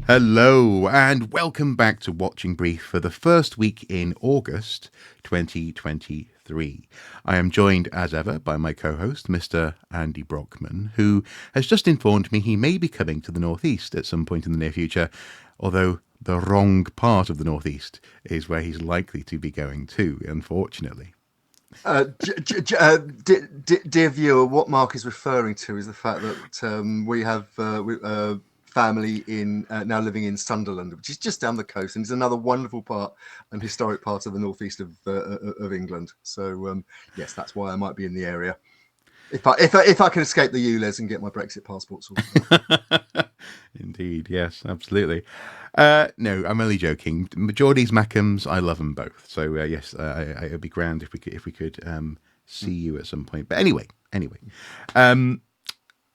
Hello, and welcome back to Watching Brief for the first week in August 2023. I am joined, as ever, by my co-host, Mr. Andy Brockman, who has just informed me he may be coming to the Northeast at some point in the near future, although the wrong part of the Northeast is where he's likely to be going to, unfortunately. Dear viewer, what Marc is referring to is the fact that we have family in now living in Sunderland, which is just down the coast, and is another wonderful part and historic part of the northeast of England. So yes, that's why I might be in the area if I can escape the ULEZ and get my Brexit passport sorted. Indeed, yes, absolutely. No, I'm only joking. Geordies, Mackhams, I love them both. So yes, it'd be grand if we could see you at some point. But anyway.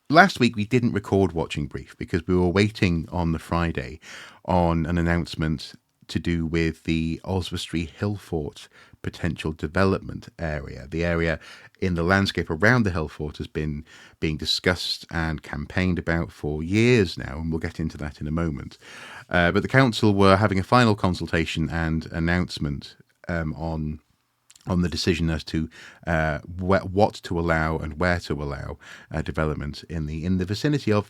Last week we didn't record Watching Brief because we were waiting on the Friday on an announcement to do with the Oswestry Hillfort potential development area. The area in the landscape around the Hillfort has been being discussed and campaigned about for years now, and we'll get into that in a moment. But the council were having a final consultation and announcement on the decision as to what to allow and where to allow development in the vicinity of,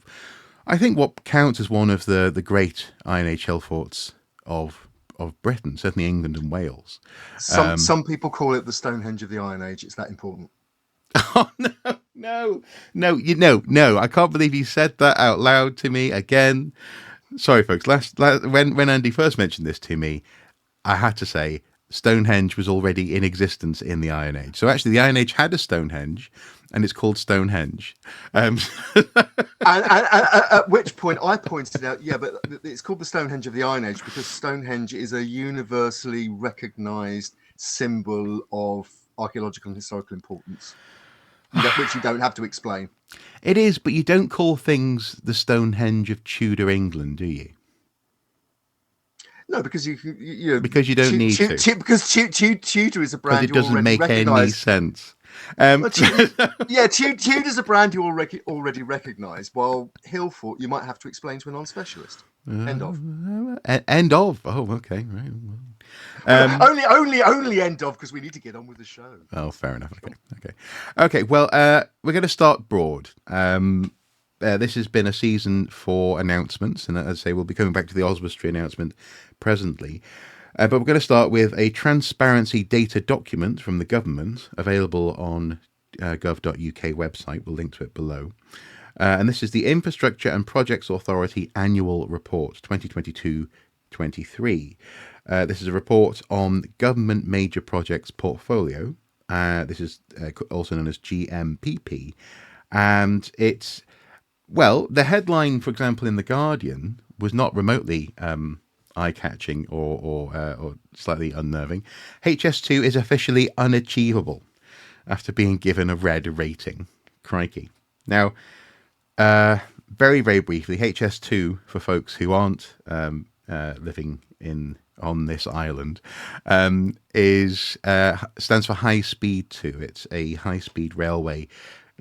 I think, what counts as one of the great Iron Age hillforts of Britain, certainly England and Wales. Some people call it the Stonehenge of the Iron Age. It's that important. Oh no! I can't believe you said that out loud to me again. Sorry, folks. When Andy first mentioned this to me, I had to say Stonehenge was already in existence in the Iron Age. So actually, the Iron Age had a Stonehenge, and it's called Stonehenge. And at which point I pointed out, yeah, but it's called the Stonehenge of the Iron Age because Stonehenge is a universally recognised symbol of archaeological and historical importance, which you don't have to explain. It is, but you don't call things the Stonehenge of Tudor England, do you? No, because you because you don't need to. Because Tudor is a brand it doesn't make any sense. Tudor's a brand you already recognise, while Hillfort you might have to explain to a non-specialist. End of. End of. Oh, okay, right. Only end of because we need to get on with the show. Oh, fair enough. Okay. Well, we're going to start broad. This has been a season for announcements, and as I say, we'll be coming back to the Oswestry announcement presently. But we're going to start with a transparency data document from the government available on gov.uk website. We'll link to it below. And this is the Infrastructure and Projects Authority Annual Report 2022-23. This is a report on government major projects portfolio. This is also known as GMPP. And it's... Well, the headline, for example, in The Guardian was not remotely eye-catching or slightly unnerving. HS2 is officially unachievable after being given a red rating. Crikey. Now, very, very briefly, HS2, for folks who aren't living on this island, stands for High Speed 2. It's a high-speed railway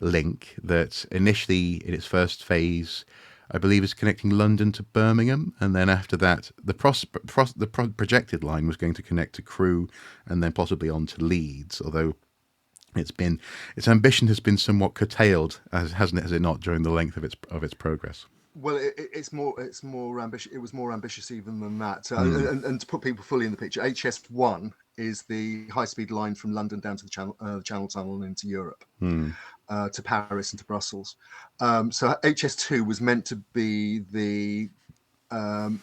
link that initially, in its first phase, I believe is connecting London to Birmingham, and then after that, the projected line was going to connect to Crewe and then possibly on to Leeds. Although its ambition has been somewhat curtailed, hasn't it? Has it not, during the length of its progress? Well, it's more ambitious. It was more ambitious even than that. And to put people fully in the picture, HS1 is the high-speed line from London down to the Channel Tunnel and into Europe. To Paris and to Brussels. So HS2 was meant to be to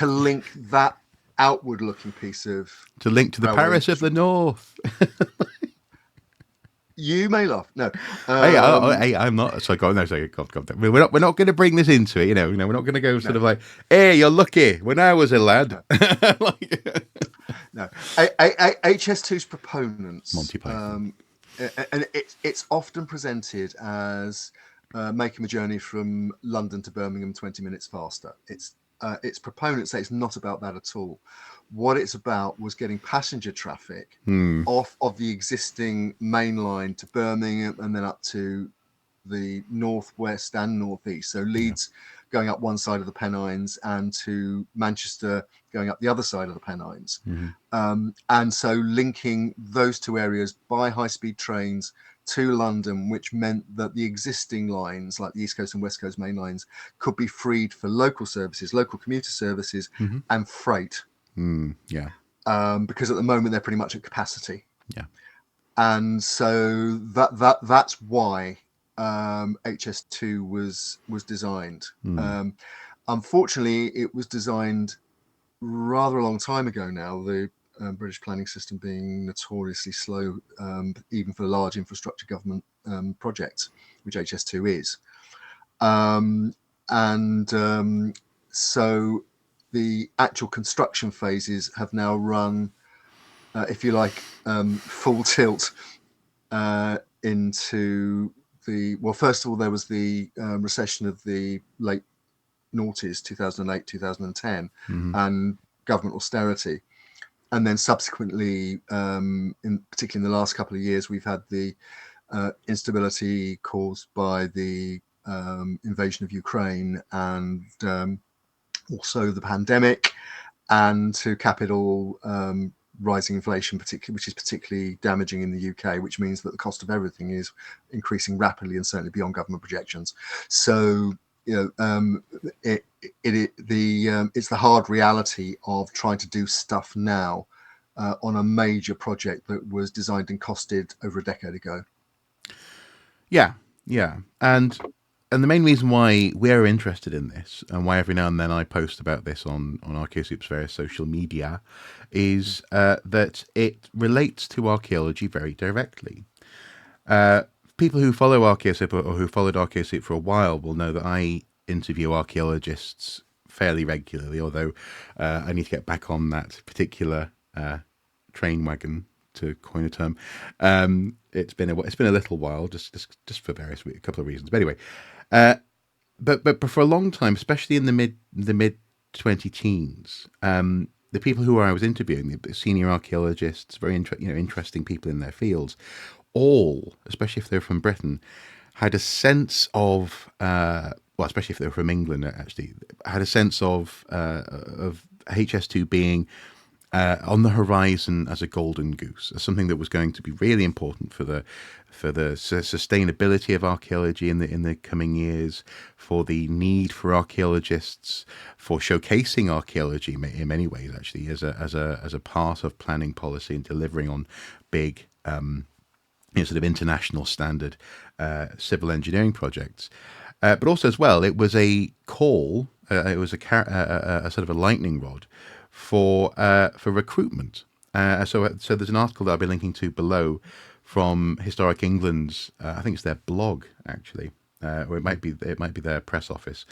link that outward-looking piece of... To link to the Paris of the North. You may laugh. No. Hey, I'm not. Sorry, go on. No, sorry, go on. We're not going to bring this into it. We're not going to go sort of like, hey, you're lucky. When I was a lad. No. HS2's proponents... Monty Python. And it's often presented as making a journey from London to Birmingham 20 minutes faster. Its proponents say it's not about that at all. What it's about was getting passenger traffic off of the existing main line to Birmingham and then up to the northwest and northeast. So Leeds going up one side of the Pennines and to Manchester going up the other side of the Pennines. And so linking those two areas by high-speed trains to London, which meant that the existing lines, like the East Coast and West Coast main lines, could be freed for local services, local commuter services, and freight. Yeah. Because at the moment they're pretty much at capacity. Yeah. And so that's why HS2 was designed. Unfortunately, it was designed rather a long time ago now. The British planning system being notoriously slow, even for large infrastructure government projects, which HS2 is. So the actual construction phases have now run, if you like, full tilt into the, well, first of all, there was the recession of the late noughties, 2008, 2010, and government austerity. And then subsequently, particularly in the last couple of years, we've had the instability caused by the invasion of Ukraine and also the pandemic, and to cap it all, rising inflation, which is particularly damaging in the UK, which means that the cost of everything is increasing rapidly and certainly beyond government projections. So, you know, it's the hard reality of trying to do stuff now on a major project that was designed and costed over a decade ago. Yeah, yeah, and the main reason why we're interested in this, and why every now and then I post about this on Archaeosoup's various social media, is that it relates to archaeology very directly. People who follow Archaeosoup or who followed Archaeosoup for a while will know that I interview archaeologists fairly regularly, although I need to get back on that particular train wagon, to coin a term. It's been a little while, just for a couple of reasons. But anyway, but for a long time, especially in the mid 20-teens, the people who I was interviewing, the senior archaeologists, very interesting people in their fields, all, especially if they're from Britain, had a sense of well, especially if they were from England, actually, had a sense of HS2 being on the horizon as a golden goose, as something that was going to be really important for the sustainability of archaeology in the coming years, for the need for archaeologists, for showcasing archaeology in many ways, actually, as a part of planning policy and delivering on big sort of international standard civil engineering projects. But also as well, it was a call, it was a sort of a lightning rod for recruitment. So there's an article that I'll be linking to below from Historic England's, I think it's their blog actually, or it might be their press office.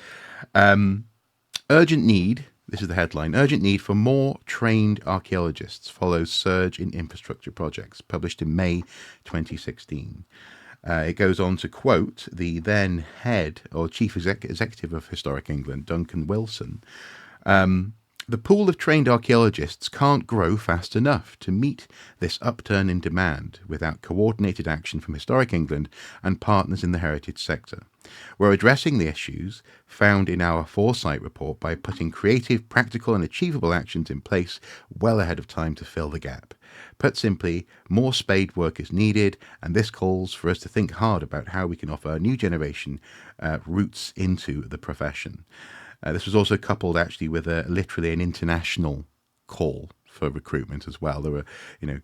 Urgent need. This is the headline. Urgent need for more trained archaeologists follows surge in infrastructure projects, published in May 2016. It goes on to quote the then head or chief executive of Historic England, Duncan Wilson. The pool of trained archaeologists can't grow fast enough to meet this upturn in demand without coordinated action from Historic England and partners in the heritage sector. We're addressing the issues found in our foresight report by putting creative, practical and achievable actions in place well ahead of time to fill the gap. Put simply, more spade work is needed, and this calls for us to think hard about how we can offer a new generation routes into the profession. This was also coupled actually with literally an international call for recruitment as well. There were,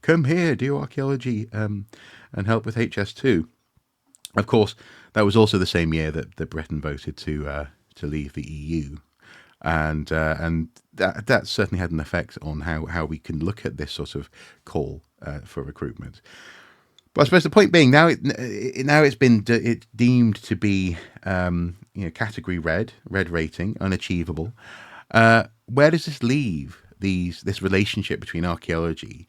come here, do archaeology and help with HS2. Of course, that was also the same year that Britain voted to leave the EU, and that certainly had an effect on how we can look at this sort of call for recruitment. But I suppose the point being, now it's been deemed to be category red rating, unachievable. Where does this leave this relationship between archaeology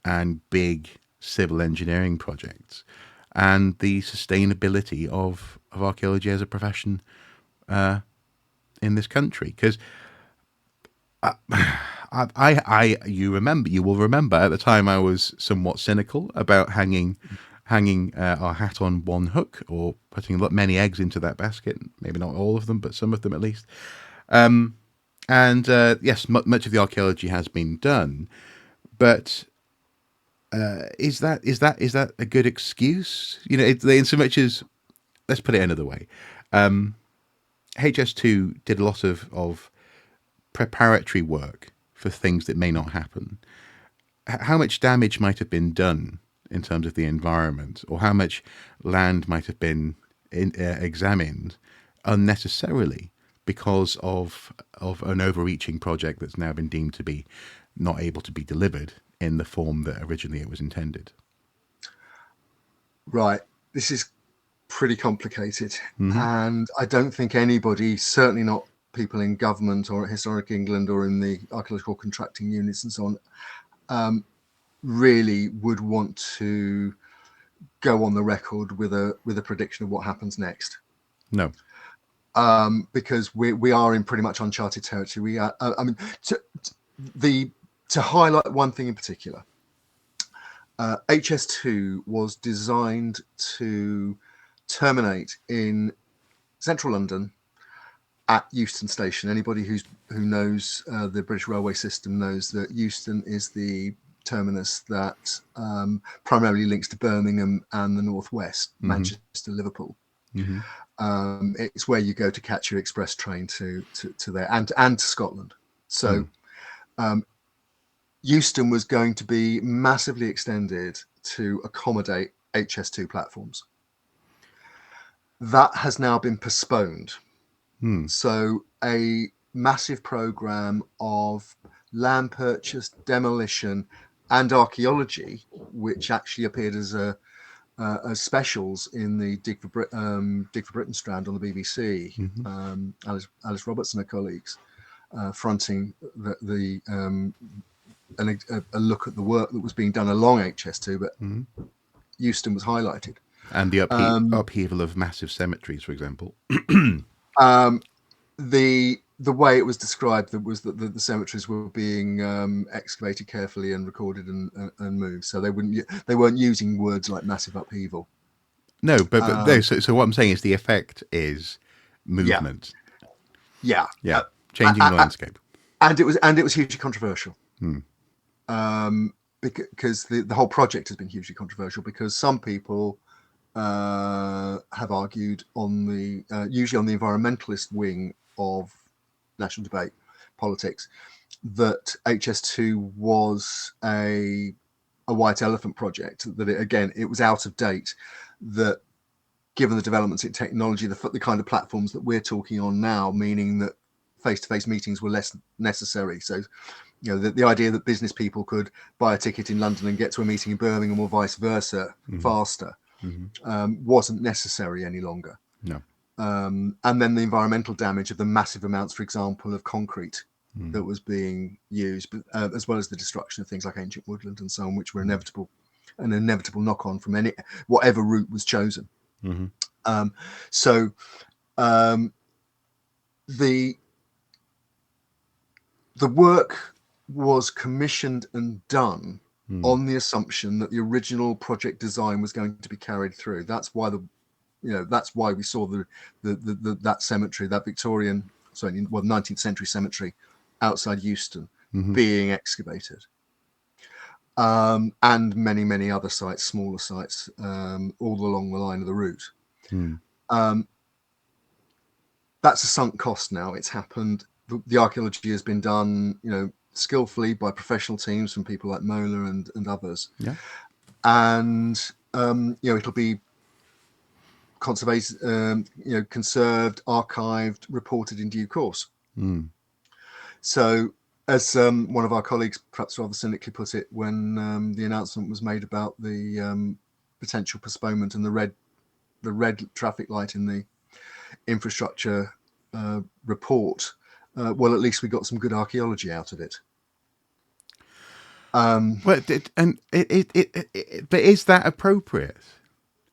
and big civil engineering projects, and the sustainability of archaeology as a profession in this country? Because you will remember at the time I was somewhat cynical about hanging hanging our hat on one hook or putting many eggs into that basket. Maybe not all of them, but some of them at least. And yes, much of the archaeology has been done, but is that a good excuse? You know, in so much as, let's put it another way, HS2 did a lot of preparatory work for things that may not happen. How much damage might have been done in terms of the environment, or how much land might have been examined unnecessarily because of an overreaching project that's now been deemed to be not able to be delivered in the form that originally it was intended. Right. This is pretty complicated. And I don't think anybody, certainly not people in government or at Historic England or in the archaeological contracting units and so on, really would want to go on the record with a prediction of what happens next. No. Because we are in pretty much uncharted territory. We are, I mean, to highlight one thing in particular, HS2 was designed to terminate in central London at Euston Station. Anybody who knows the British railway system knows that Euston is the terminus that primarily links to Birmingham and the northwest, Manchester, Liverpool. It's where you go to catch your express train to there and to Scotland. So Euston was going to be massively extended to accommodate HS2 platforms. That has now been postponed. So a massive program of land purchase, demolition, and archaeology, which actually appeared as as specials in the Dig for Britain strand on the BBC. Alice Robertson and her colleagues fronting a look at the work that was being done along HS2, but Euston was highlighted. And the upheaval of massive cemeteries, for example. The way it was described was that the cemeteries were being excavated carefully and recorded and moved, so they weren't using words like massive upheaval. No, but no. So what I'm saying is the effect is movement. Yeah, changing the landscape, and it was hugely controversial. Because the whole project has been hugely controversial, because some people have argued usually on the environmentalist wing of national debate politics, that HS2 was a white elephant project, that it was out of date, that given the developments in technology, the kind of platforms that we're talking on now, meaning that face-to-face meetings were less necessary. So, you know, the idea that business people could buy a ticket in London and get to a meeting in Birmingham or vice versa faster wasn't necessary any longer. No. And then the environmental damage of the massive amounts, for example, of concrete that was being used, but, as well as the destruction of things like ancient woodland and so on, which were an inevitable knock-on from whatever route was chosen. The work was commissioned and done on the assumption that the original project design was going to be carried through. That's why we saw that cemetery, that 19th century cemetery outside Euston being excavated, and many other sites, smaller sites, all along the line of the route. That's a sunk cost now. It's happened. The archaeology has been done, skillfully by professional teams from people like Moeller and others. Yeah. And it'll be conserved, archived, reported in due course. So, as one of our colleagues perhaps rather cynically put it, when the announcement was made about the potential postponement and the red traffic light in the infrastructure report, well, at least we got some good archaeology out of it. But is that appropriate?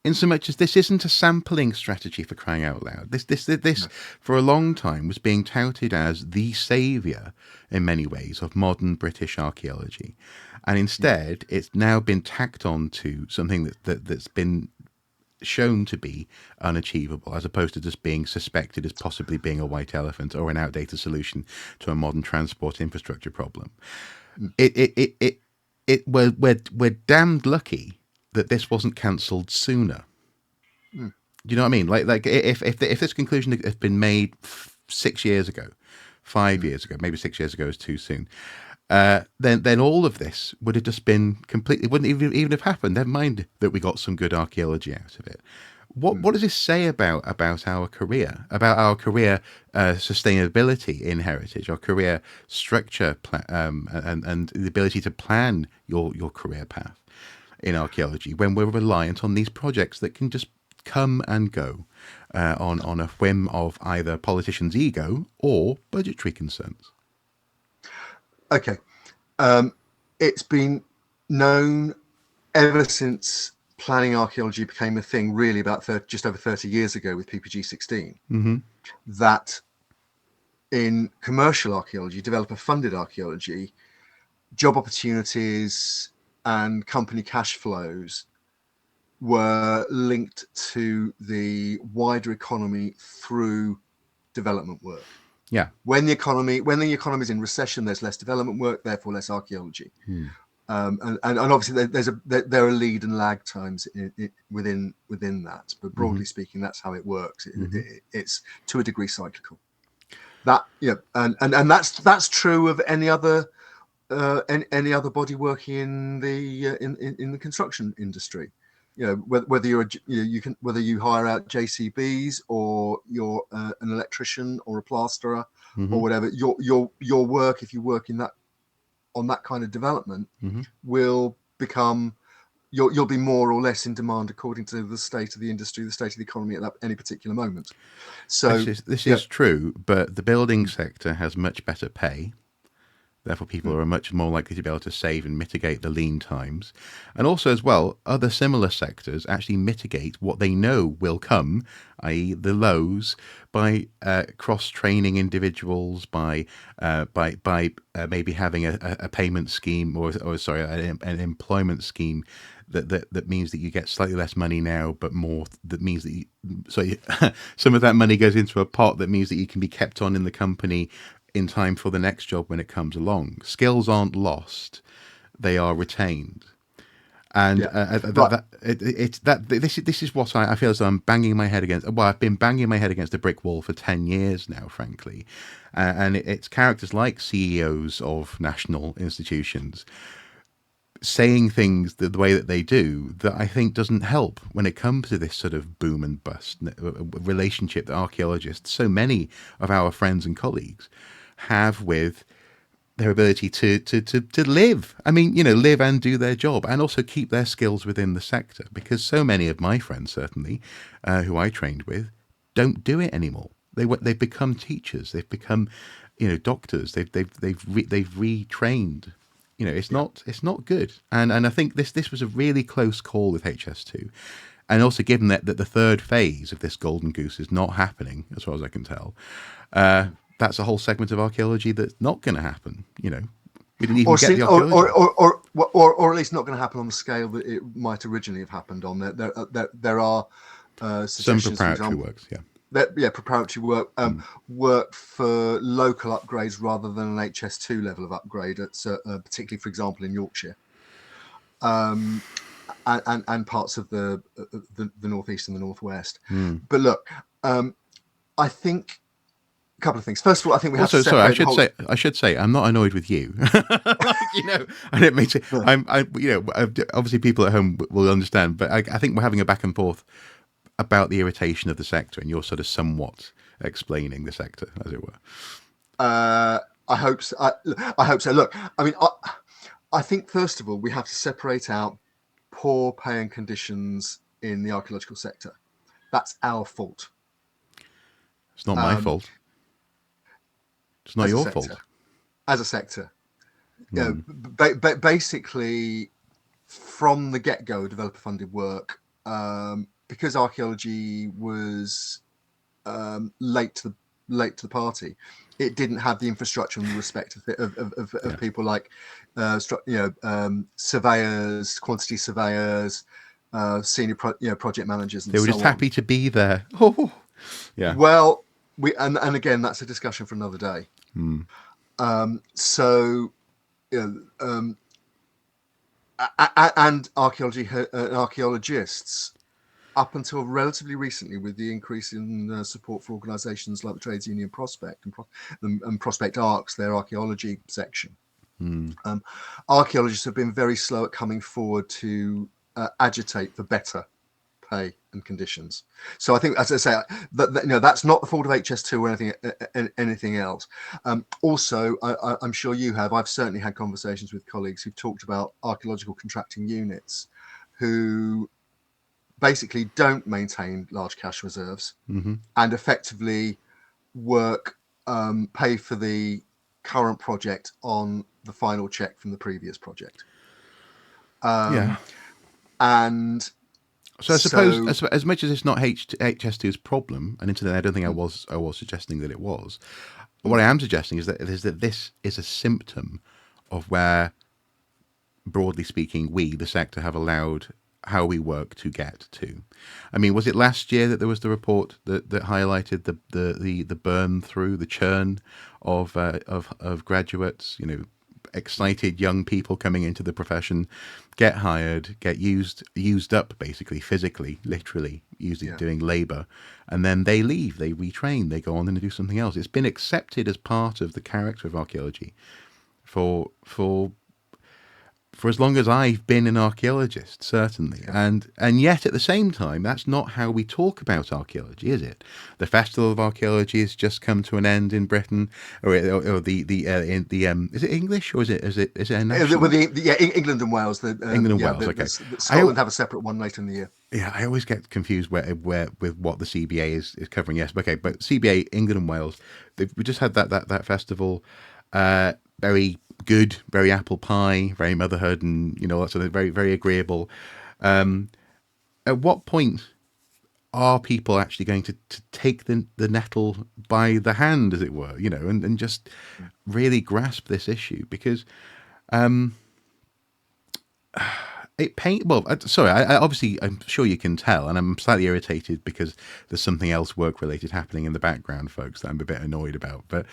In so much as this isn't a sampling strategy, for crying out loud. This for a long time was being touted as the saviour in many ways of modern British archaeology. And instead, it's now been tacked on to something that's been shown to be unachievable, as opposed to just being suspected as possibly being a white elephant or an outdated solution to a modern transport infrastructure problem. Mm. We're damned lucky that this wasn't cancelled sooner. Mm. Do you know what I mean? Like if this conclusion had been made 6 years ago, 5 years ago, maybe 6 years ago is too soon. Then all of this would have just been completely, wouldn't even have happened. Never mind that we got some good archaeology out of it. What does this say about our career, sustainability in heritage, our career structure, and the ability to plan your career path in archaeology when we're reliant on these projects that can just come and go on a whim of either politicians' ego or budgetary concerns? Okay. It's been known ever since planning archaeology became a thing, really about just over 30 years ago with PPG 16, that in commercial archaeology, developer-funded archaeology, job opportunities and company cash flows were linked to the wider economy through development work. Yeah. When the economy is in recession, there's less development work, therefore less archaeology. And obviously there are lead and lag times within that, but broadly speaking, that's how it works. It's to a degree cyclical. That and that's true of any other body working in the construction industry. Whether whether you hire out JCBs or you're an electrician or a plasterer or whatever, your work, if you work on that kind of development, will become, you'll be more or less in demand according to the state of the industry, the state of the economy at any particular moment. So this is true, but the building sector has much better pay. Therefore, people are much more likely to be able to save and mitigate the lean times. And also, as well, other similar sectors actually mitigate what they know will come, i.e. the lows, by cross-training individuals, by maybe having a payment scheme or sorry, an employment scheme that means that you get slightly less money now, but more, that means that some of that money goes into a pot that means that you can be kept on in the company in time for the next job when it comes along. Skills aren't lost; they are retained. And this is what I feel as though I'm banging my head against. Well, I've been banging my head against a brick wall for 10 years now, frankly. And it's characters like CEOs of national institutions saying things the way that they do that I think doesn't help when it comes to this sort of boom and bust relationship that archaeologists, so many of our friends and colleagues, have with their ability to live. I mean, live and do their job and also keep their skills within the sector, because so many of my friends, certainly, who I trained with, don't do it anymore. They've become teachers. They've become, doctors. They've retrained. It's not good. And I think this was a really close call with HS2. And also, given that the third phase of this golden goose is not happening, as far as I can tell, that's a whole segment of archaeology that's not going to happen. We didn't even get the archaeology, or at least not going to happen on the scale that it might originally have happened on. There are some suggestions, preparatory works, preparatory work for local upgrades rather than an HS2 level of upgrade, particularly, for example, in Yorkshire, and parts of the northeast and the northwest. But look, I think a couple of things. First of all, I think we have to separate. Sorry, I should say, I'm not annoyed with you. I don't mean to. Obviously, people at home will understand, but I think we're having a back and forth about the irritation of the sector, and you're sort of somewhat explaining the sector, as it were. I hope so. I hope so. Look, I mean, I think first of all we have to separate out poor paying conditions in the archaeological sector. That's our fault. It's not my fault. It's not your fault. As a sector, basically, from the get-go, developer-funded work, because archaeology was late to late to the party. It didn't have the infrastructure and the respect of people like surveyors, quantity surveyors, senior project managers, and They were so just on. happy to be there. Oh, yeah. Well, and again, that's a discussion for another day. So, and archaeologists, up until relatively recently, with the increase in support for organisations like the Trades Union Prospect and Prospect Arcs, their archaeology section, archaeologists have been very slow at coming forward to agitate for better pay and conditions. So I think, as I say, that's not the fault of HS2 or anything else. Also, I'm sure you have. I've certainly had conversations with colleagues who've talked about archaeological contracting units who basically don't maintain large cash reserves and effectively pay for the current project on the final check from the previous project. Yeah. And So I suppose, as much as it's not HS2's problem, and incidentally, I don't think I was suggesting that it was. What I am suggesting is that this is a symptom of where, broadly speaking, we, the sector, have allowed how we work to get to. I mean, was it last year that there was the report that highlighted the burn through, the churn of graduates, excited young people coming into the profession, get hired, get used up, basically physically, literally doing labor, and then they leave, they retrain, they go on and do something else. It's been accepted as part of the character of archaeology for as long as I've been an archaeologist, certainly. And yet, at the same time, that's not how we talk about archaeology, is it? The Festival of Archaeology has just come to an end in Britain, or is it English or is it a national? England and Wales. England and Wales. Okay, Scotland have a separate one later in the year. Yeah, I always get confused where with what the CBA is covering. Yes, okay, but CBA England and Wales. We just had that festival. Very good, very apple pie, very motherhood, and that sort of very, very agreeable. At what point are people actually going to take the nettle by the hand, as it were, and just really grasp this issue? Because sorry, I obviously, I'm sure you can tell, and I'm slightly irritated because there's something else work related happening in the background, folks, that I'm a bit annoyed about. But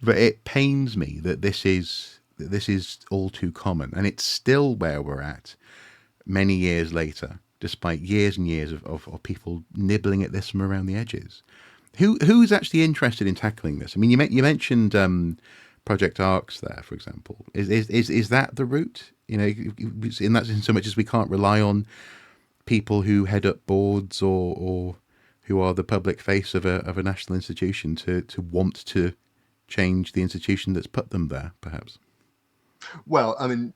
it pains me that this is all too common, and it's still where we're at many years later, despite years and years of people nibbling at this from around the edges. Who's actually interested in tackling this? I mean, you mentioned Project Arcs there, for example. Is that the route? In that sense, so much as we can't rely on people who head up boards or who are the public face of a national institution to want to change the institution that's put them there, perhaps. Well, I mean,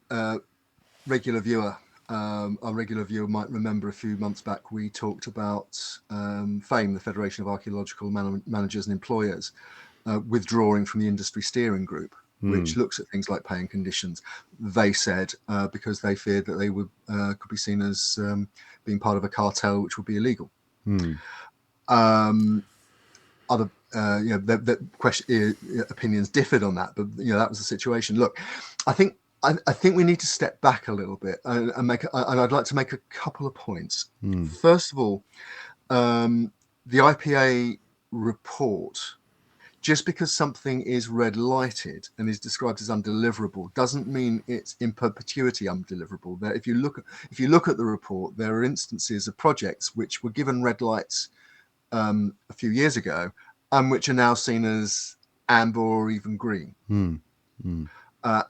regular viewer. Our regular viewer might remember a few months back we talked about FAME, the Federation of Archaeological Managers and Employers, withdrawing from the industry steering group, which looks at things like pay and conditions. They said because they feared that they would could be seen as being part of a cartel, which would be illegal. Other the question opinions differed on that, but that was the situation. Look, I think we need to step back a little bit and I'd like to make a couple of points. First of all, the IPA report, just because something is red lighted and is described as undeliverable doesn't mean it's in perpetuity undeliverable. If you look at the report, there are instances of projects which were given red lights a few years ago and which are now seen as amber or even green.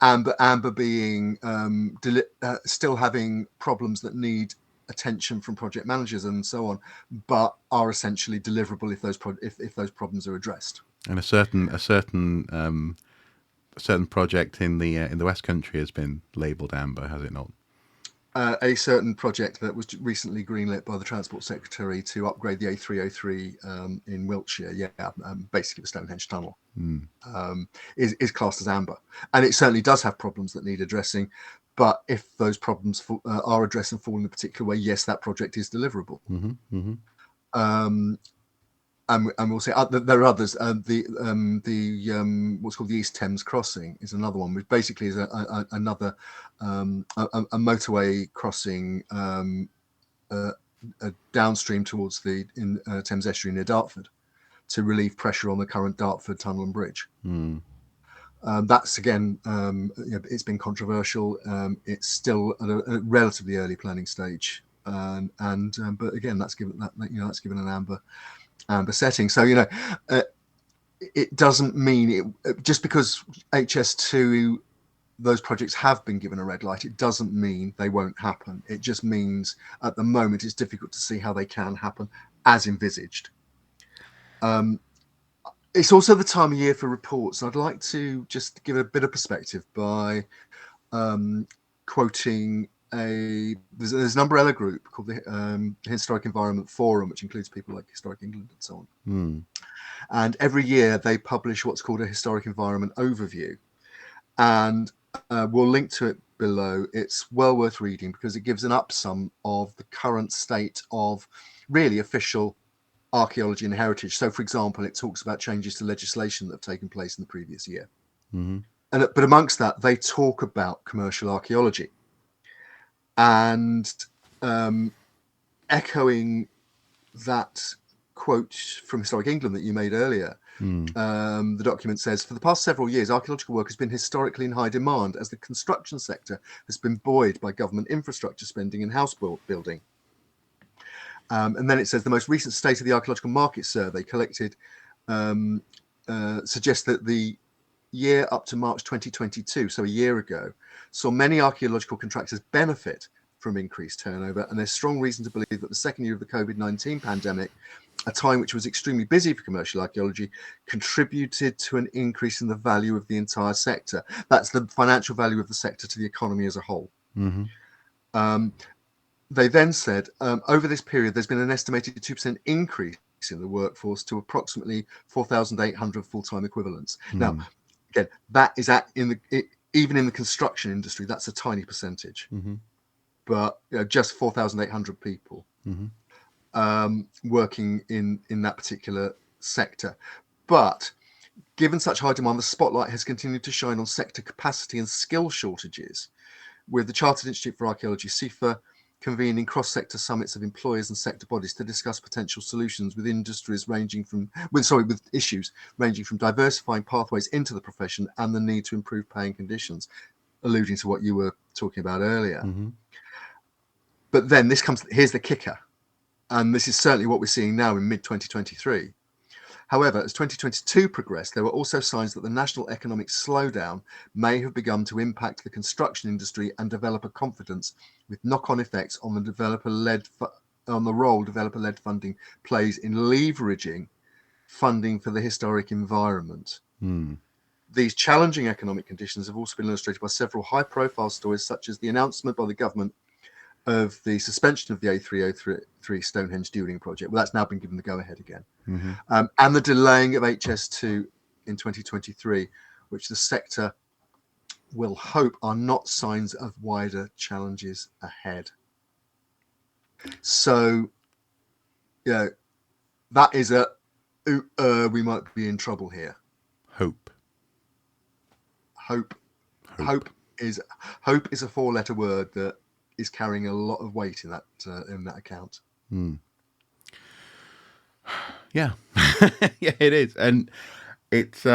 Amber being still having problems that need attention from project managers and so on, but are essentially deliverable if those problems are addressed. And a certain project in the West Country has been labelled amber, has it not? A certain project that was recently greenlit by the Transport Secretary to upgrade the A303 in Wiltshire, basically the Stonehenge Tunnel, is classed as amber. And it certainly does have problems that need addressing. But if those problems are addressed and fall in a particular way, yes, that project is deliverable. and we'll say there are others. What's called the East Thames Crossing is another one, which basically is another a motorway crossing downstream towards the Thames estuary near Dartford to relieve pressure on the current Dartford Tunnel and Bridge. That's again, it's been controversial. It's still at a relatively early planning stage, but again, that's given an amber setting. So it doesn't mean just because HS2 those projects have been given a red light, it doesn't mean they won't happen. It just means at the moment it's difficult to see how they can happen as envisaged. It's also the time of year for reports. I'd like to just give a bit of perspective by quoting there's an umbrella group called the Historic Environment Forum, which includes people like Historic England and so on. And every year they publish what's called a historic environment overview. And we'll link to it below. It's well worth reading because it gives an upsum of the current state of really official archaeology and heritage. So, for example, it talks about changes to legislation that have taken place in the previous year. But amongst that, they talk about commercial archaeology. And echoing that quote from Historic England that you made earlier, the document says, for the past several years, archaeological work has been historically in high demand as the construction sector has been buoyed by government infrastructure spending and house building. And then it says the most recent State of the Archaeological Market Survey collected suggests that the year up to March 2022, so a year ago, saw many archaeological contractors benefit from increased turnover, and there's strong reason to believe that the second year of the COVID-19 pandemic, a time which was extremely busy for commercial archaeology, contributed to an increase in the value of the entire sector. That's the financial value of the sector to the economy as a whole. They then said, over this period, there's been an estimated 2% increase in the workforce to approximately 4,800 full-time equivalents. Now, again, that is even in the construction industry, that's a tiny percentage. But just 4,800 people working in that particular sector. But given such high demand, the spotlight has continued to shine on sector capacity and skill shortages, with the Chartered Institute for Archaeology, CIFA, convening cross-sector summits of employers and sector bodies to discuss potential solutions with issues ranging from diversifying pathways into the profession and the need to improve paying conditions, alluding to what you were talking about earlier. But then here's the kicker, and this is certainly what we're seeing now in mid-2023. However, as 2022 progressed, there were also signs that the national economic slowdown may have begun to impact the construction industry and developer confidence, with knock-on effects on the role developer-led funding plays in leveraging funding for the historic environment. These challenging economic conditions have also been illustrated by several high-profile stories, such as the announcement by the government of the suspension of the A303 Stonehenge Dueling project. Well, that's now been given the go-ahead again. And the delaying of HS2 in 2023, which the sector will hope are not signs of wider challenges ahead. So, that is we might be in trouble here. Hope is a four-letter word that is carrying a lot of weight in that account. Yeah, yeah, it is, and it's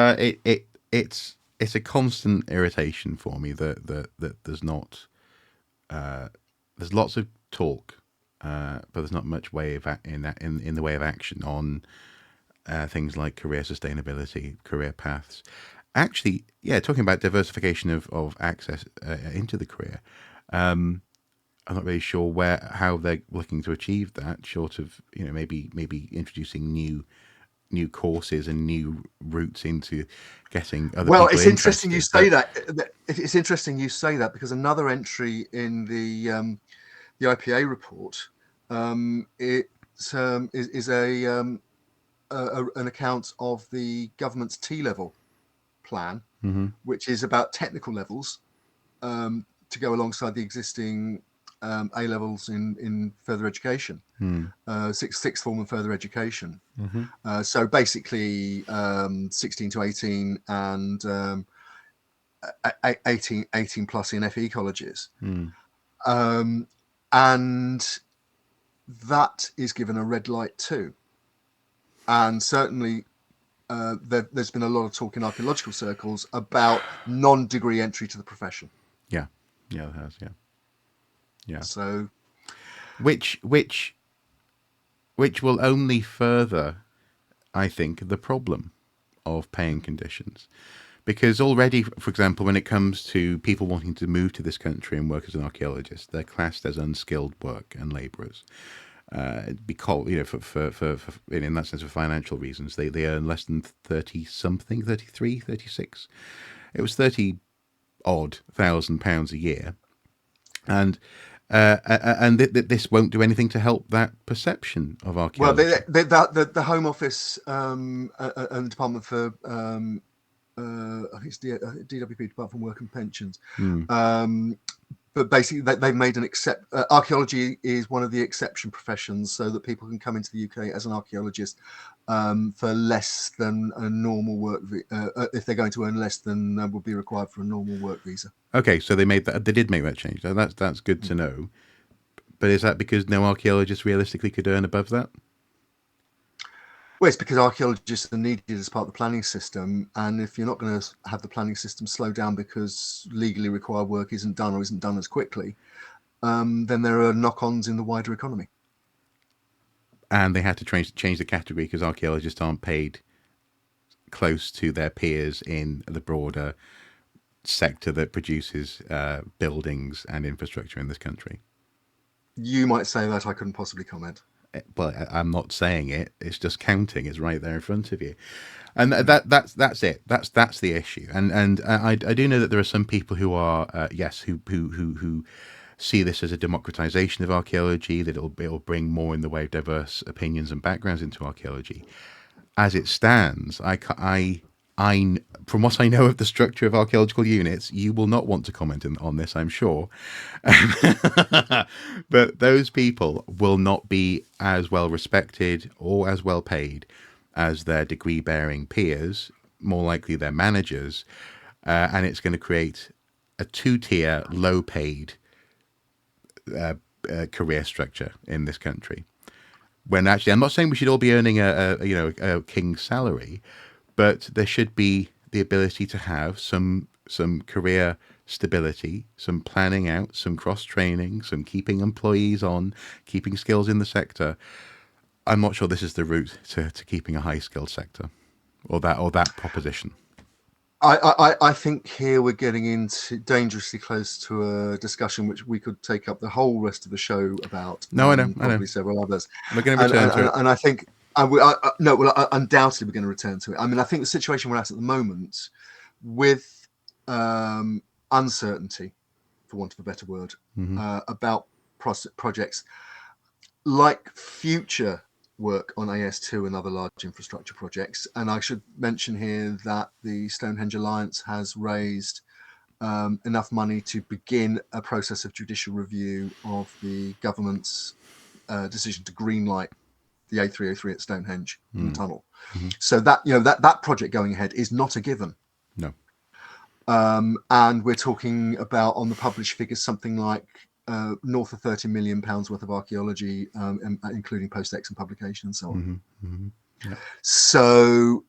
it's a constant irritation for me that there's not there's lots of talk, but there's not much way of in the way of action on things like career sustainability, career paths. Actually, talking about diversification of access into the career. I'm not really sure how they're looking to achieve that, short of maybe introducing new courses and new routes into getting other people interested. Well, it's interesting you say that. It's interesting you say that because another entry in the IPA report is an account of the government's T-level plan, which is about technical levels to go alongside the existing A levels in further education, sixth form and further education. So basically 16 to 18 and 18 plus in FE colleges. And that is given a red light too. And certainly there's been a lot of talk in archaeological circles about non-degree entry to the profession. Yeah, it has. Yeah. So, which will only further, I think, the problem of paying conditions. Because already, for example, when it comes to people wanting to move to this country and work as an archaeologist, they're classed as unskilled work and labourers. Because for in that sense, for financial reasons, they earn less than 30 something, 33, 36. It was 30 odd £1,000 a year, and this won't do anything to help that perception of archaeology. Well, the Home Office and the Department for I think it's DWP, Department for Work and Pensions. But basically, they've made an archaeology is one of the exception professions, so that people can come into the UK as an archaeologist for less than a normal work. If they're going to earn less than would be required for a normal work visa. Okay, so they did make that change. That's good to know. But is that because no archaeologist realistically could earn above that? Well, it's because archaeologists are needed as part of the planning system, and if you're not going to have the planning system slow down because legally required work isn't done or isn't done as quickly, then there are knock-ons in the wider economy. And they had to change the category because archaeologists aren't paid close to their peers in the broader sector that produces buildings and infrastructure in this country. You might say that. I couldn't possibly comment. Well, I'm not saying it. It's just counting. It's right there in front of you, and that's it. That's the issue. And I do know that there are some people who are who see this as a democratization of archaeology. That it'll bring more in the way of diverse opinions and backgrounds into archaeology. As it stands, I from what I know of the structure of archaeological units, you will not want to comment on this, I'm sure. But those people will not be as well respected or as well paid as their degree-bearing peers, more likely their managers, and it's going to create a two-tier, low-paid career structure in this country. When actually, I'm not saying we should all be earning a king's salary, but there should be the ability to have some career stability, some planning out, some cross training, some keeping employees on, keeping skills in the sector. I'm not sure this is the route to keeping a high skilled sector, or that proposition. I think here we're getting into dangerously close to a discussion which we could take up the whole rest of the show about. No, I know. Probably several others. We're going to return to it. And I think, undoubtedly we're going to return to it. I mean, I think the situation we're at the moment with uncertainty, for want of a better word, about projects like future work on HS2 and other large infrastructure projects. And I should mention here that the Stonehenge Alliance has raised enough money to begin a process of judicial review of the government's decision to greenlight the A303 at Stonehenge in the tunnel. So that that project going ahead is not a given. No. And we're talking about, on the published figures, something like north of £30 million worth of archaeology, including post-ex and publication and so on. Yeah. So,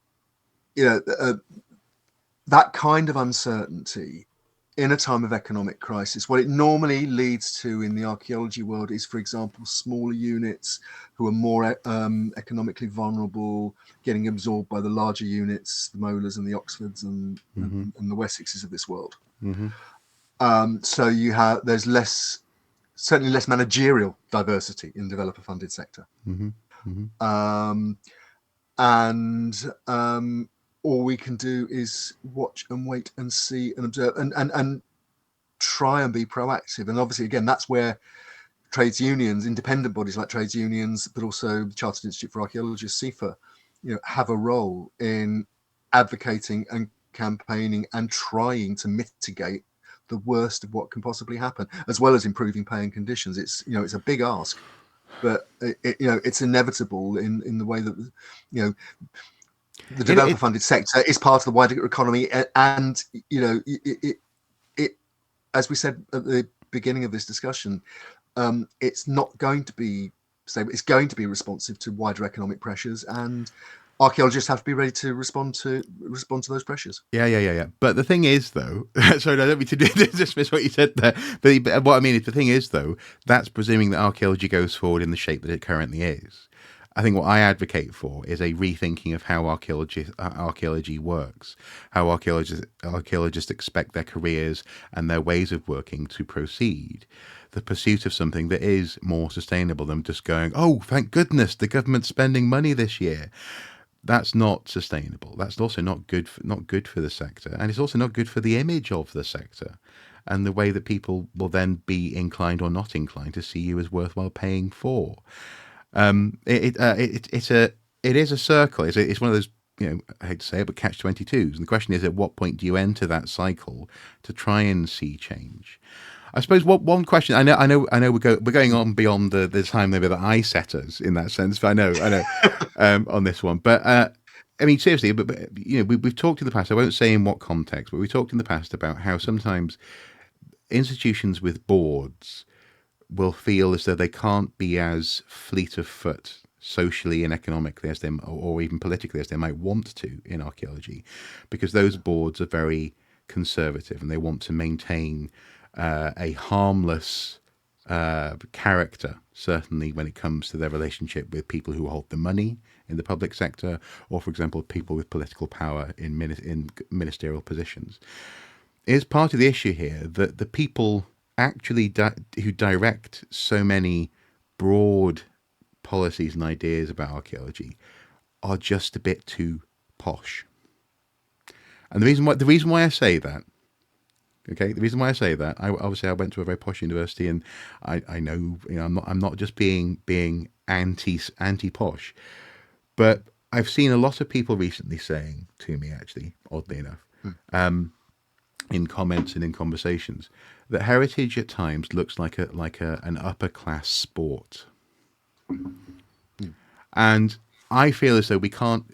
that kind of uncertainty in a time of economic crisis, what it normally leads to in the archaeology world is, for example, smaller units who are more economically vulnerable getting absorbed by the larger units, the Molars and the Oxfords and the Wessexes of this world. So there's certainly less managerial diversity in developer-funded sector. All we can do is watch and wait and see and observe and try and be proactive. And obviously, again, that's where trades unions, independent bodies like trades unions, but also the Chartered Institute for Archaeologists, CIFA, have a role in advocating and campaigning and trying to mitigate the worst of what can possibly happen, as well as improving pay and conditions. It's it's a big ask, but it's inevitable in the way that the developer funded sector is part of the wider economy, and it as we said at the beginning of this discussion, it's not going to be stable. It's going to be responsive to wider economic pressures, and archaeologists have to be ready to respond to those pressures. Yeah. But the thing is, though, sorry, I don't mean to dismiss what you said there. But what I mean is, the thing is, though, that's presuming that archaeology goes forward in the shape that it currently is. I think what I advocate for is a rethinking of how archaeology works, how archaeologists expect their careers and their ways of working to proceed. The pursuit of something that is more sustainable than just going, oh, thank goodness the government's spending money this year. That's not sustainable. That's also not good for the sector, and it's also not good for the image of the sector, and the way that people will then be inclined or not inclined to see you as worthwhile paying for. It is a circle. It's one of those, I hate to say it, but catch-22s. And the question is, at what point do you enter that cycle to try and see change? I suppose one question, I know we're going on beyond the time limit that I set us in that sense, but I know on this one. But I mean, seriously, but we've talked in the past. I won't say in what context, but we talked in the past about how sometimes institutions with boards will feel as though they can't be as fleet of foot socially and economically as them, or even politically as they might want to in archaeology, because those boards are very conservative and they want to maintain a harmless character, certainly when it comes to their relationship with people who hold the money in the public sector, or, for example, people with political power in ministerial positions. Is part of the issue here that the people actually who direct so many broad policies and ideas about archaeology are just a bit too posh. And the reason why I say that, I went to a very posh university, and I know, I'm not just being anti posh, but I've seen a lot of people recently saying to me, actually, oddly enough, in comments and in conversations, that heritage at times looks like an upper class sport, and I feel as though we can't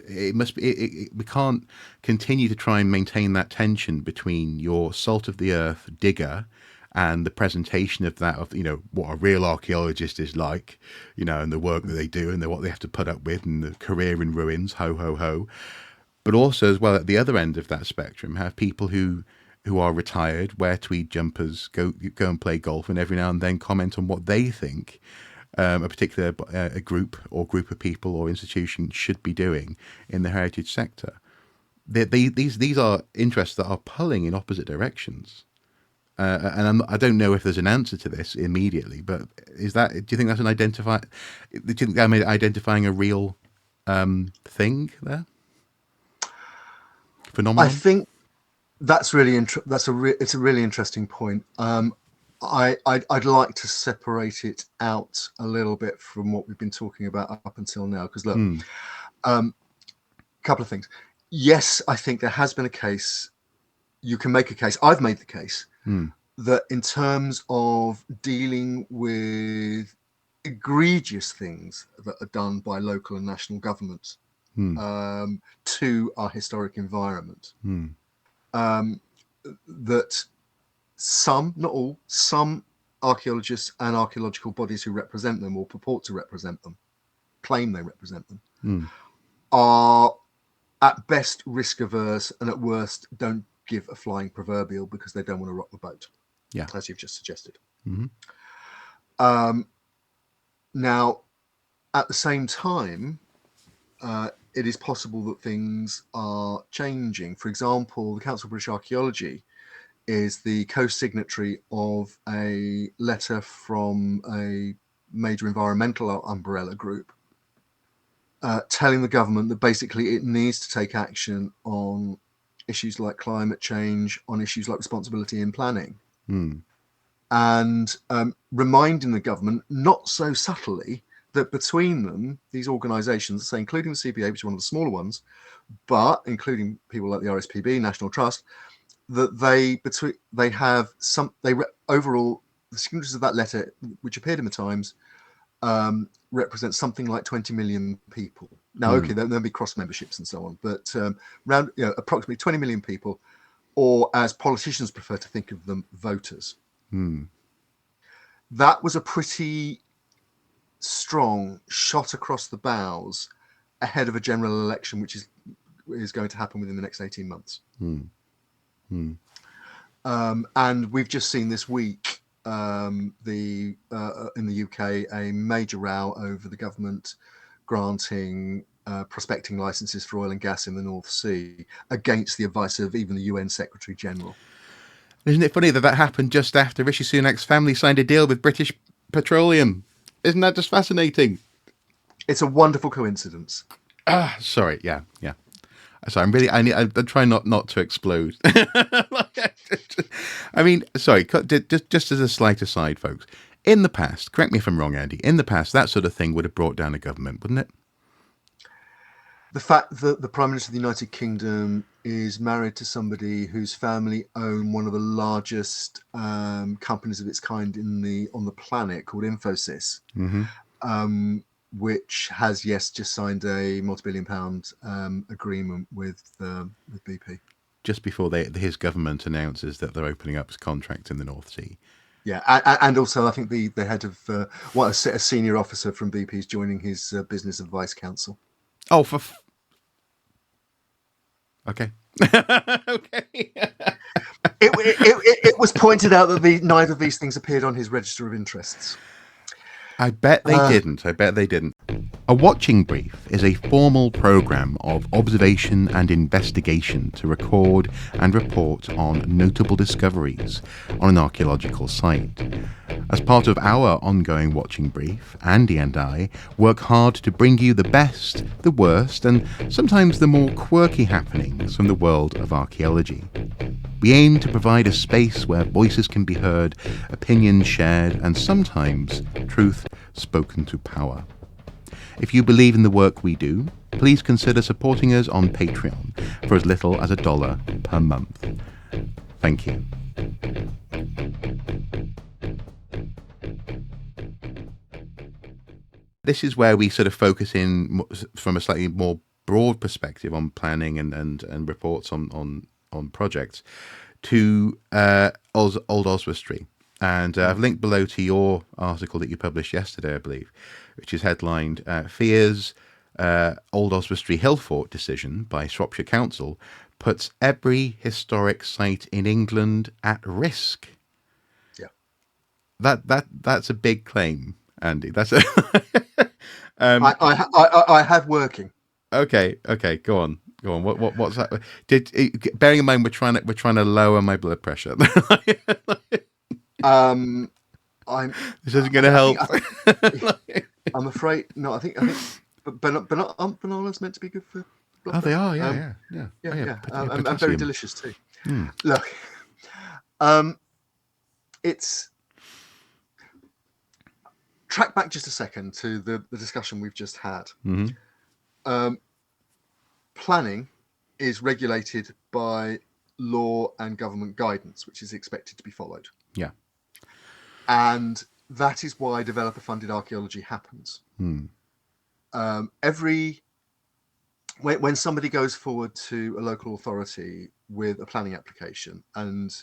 continue to try and maintain that tension between your salt of the earth digger and the presentation of that, of what a real archaeologist is like, and the work that they do and what they have to put up with, and the career in ruins, ho ho ho. But also, as well, at the other end of that spectrum, have people who are retired, wear tweed jumpers, go and play golf, and every now and then comment on what they think a particular group of people or institution should be doing in the heritage sector. These are interests that are pulling in opposite directions, and I don't know if there's an answer to this immediately. But do you think that's Do you think I'm identifying a real thing there? Phenomenon. I think that's really it's a really interesting point. I'd like to separate it out a little bit from what we've been talking about up until now, because look, couple of things. Yes, I think there has been a case. You can make a case. I've made the case that in terms of dealing with egregious things that are done by local and national governments to our historic environment, that some, not all, some archaeologists and archaeological bodies who represent them or purport to represent them, claim they represent them, are at best risk averse, and at worst don't give a flying proverbial because they don't want to rock the boat, as you've just suggested. Now, at the same time, it is possible that things are changing. For example, the Council of British Archaeology is the co-signatory of a letter from a major environmental umbrella group telling the government that basically it needs to take action on issues like climate change, on issues like responsibility in planning, and reminding the government, not so subtly, that between them, these organisations, say including the CBA, which is one of the smaller ones, but including people like the RSPB, National Trust, that they have some overall the signatures of that letter, which appeared in the Times, represent something like 20 million people. Now, okay, there'll be cross memberships and so on, but around approximately 20 million people, or as politicians prefer to think of them, voters. That was a pretty strong shot across the bows ahead of a general election, which is going to happen within the next 18 months. And we've just seen this week in the UK a major row over the government granting prospecting licenses for oil and gas in the North Sea against the advice of even the UN Secretary General. Isn't it funny that happened just after Rishi Sunak's family signed a deal with British Petroleum? Isn't that just fascinating? It's a wonderful coincidence. Sorry, yeah. So I'm trying not to explode. I mean, sorry, just as a slight aside, folks. In the past, correct me if I'm wrong, Andy, in the past, that sort of thing would have brought down a government, wouldn't it? The fact that the Prime Minister of the United Kingdom is married to somebody whose family own one of the largest companies of its kind on the planet, called Infosys, which has just signed a multi-billion-pound agreement with BP. Just before his government announces that they're opening up contracts in the North Sea. Yeah, and also I think the head of a senior officer from BP is joining his business advice council. Oh, okay. Okay. It was pointed out that neither of these things appeared on his register of interests. I bet they didn't. A watching brief is a formal programme of observation and investigation to record and report on notable discoveries on an archaeological site. As part of our ongoing watching brief, Andy and I work hard to bring you the best, the worst, and sometimes the more quirky happenings from the world of archaeology. We aim to provide a space where voices can be heard, opinions shared, and sometimes truth spoken to power. If you believe in the work we do, please consider supporting us on Patreon for as little as $1 per month. Thank you. This is where we sort of focus in from a slightly more broad perspective on planning and reports on projects to Old Oswestry. And I've linked below to your article that you published yesterday, I believe, which is headlined Fears Old Oswestry Hillfort Decision by Shropshire Council Puts Every Historic Site in England at Risk. Yeah. That's a big claim, Andy. That's I have working. Okay, go on. What's that? Bearing in mind we're trying to lower my blood pressure. This isn't going to help. I'm afraid no. I think bananas meant to be good for blood pressure. They are. Yeah. And very delicious too. Look, it's track back just a second to the discussion we've just had. Planning is regulated by law and government guidance, which is expected to be followed. Yeah. And that is why developer-funded archaeology happens. When somebody goes forward to a local authority with a planning application, and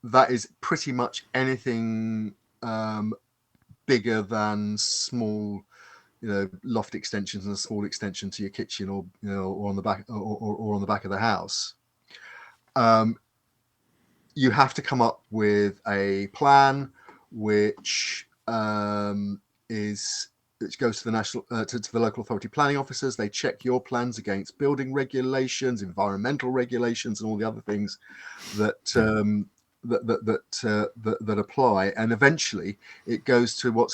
that is pretty much anything bigger than small, loft extensions and a small extension to your kitchen, or on the back or on the back of the house. You have to come up with a plan which goes to the national to the local authority planning officers. They check your plans against building regulations, environmental regulations, and all the other things that that apply. And eventually, it goes to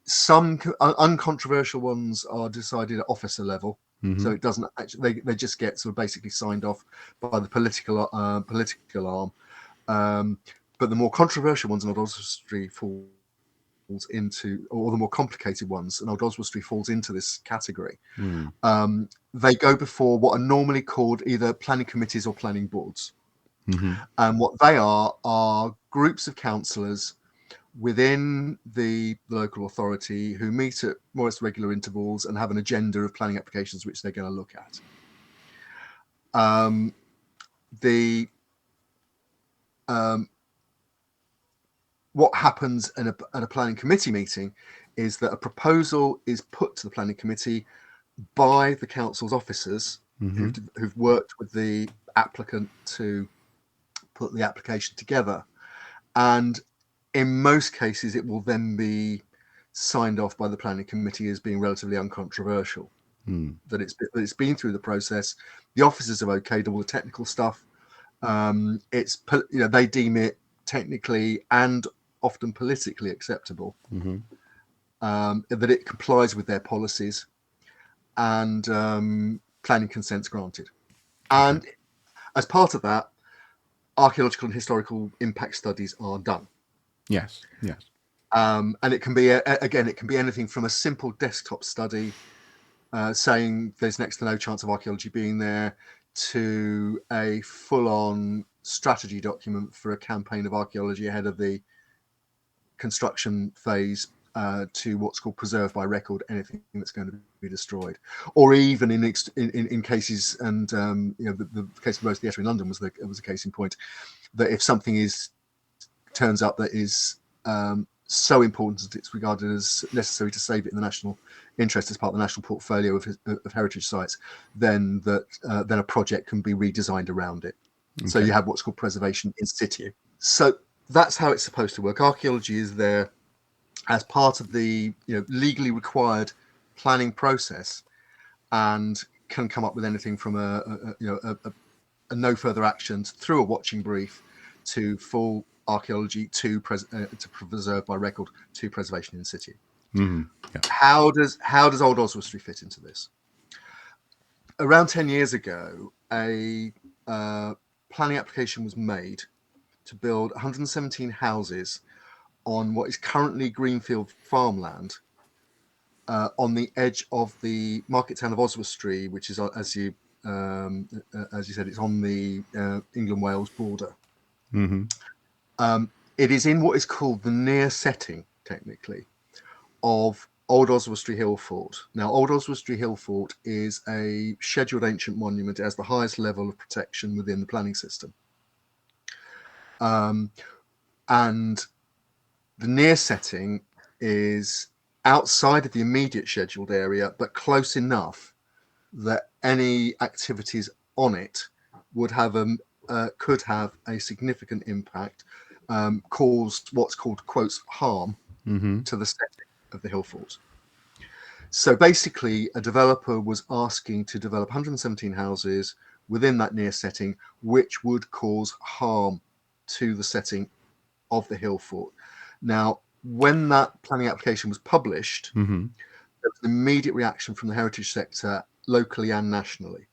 some uncontroversial ones are decided at officer level. So it doesn't actually. They just get sort of basically signed off by the political arm. But the more controversial ones, not Oswestry, fall falls into, or the more complicated ones, and Old Oswestry falls into this category. Mm. They go before what are normally called either planning committees or planning boards. Mm-hmm. And what they are groups of councillors within the local authority who meet at more or less regular intervals and have an agenda of planning applications which they're going to look at. What happens at a planning committee meeting is that a proposal is put to the planning committee by the council's officers who've worked with the applicant to put the application together, and in most cases it will then be signed off by the planning committee as being relatively uncontroversial. That it's been through the process. The officers have okayed all the technical stuff. They deem it technically and often politically acceptable. That it complies with their policies, and planning consent's granted. And as part of that, archaeological and historical impact studies are done. Yes, yes. And it can be, it can be anything from a simple desktop study saying there's next to no chance of archaeology being there, to a full-on strategy document for a campaign of archaeology ahead of the construction phase, to what's called preserved by record, anything that's going to be destroyed, or even in cases, and the case of Rose Theatre in London was a case in point, that if something turns up that is so important that it's regarded as necessary to save it in the national interest as part of the national portfolio of heritage sites, then a project can be redesigned around it. So you have what's called preservation in situ. So that's how it's supposed to work. Archaeology is there as part of the legally required planning process, and can come up with anything from a no further actions through a watching brief to full archaeology to preserve by record to preservation in situ. How does Old Oswestry fit into this? Around 10 years ago, a planning application was made to build 117 houses on what is currently greenfield farmland on the edge of the market town of Oswestry, which is, as you said, it's on the England-Wales border. It is in what is called the near setting, technically, of Old Oswestry Hillfort. Now, Old Oswestry Hillfort is a scheduled ancient monument. It has the highest level of protection within the planning system. And the near setting is outside of the immediate scheduled area, but close enough that any activities on it would have could have a significant impact, cause what's called, quotes, harm to the setting of the Hillfort. So basically, a developer was asking to develop 117 houses within that near setting, which would cause harm to the setting of the Hillfort. Now, when that planning application was published, there was an immediate reaction from the heritage sector, locally and nationally.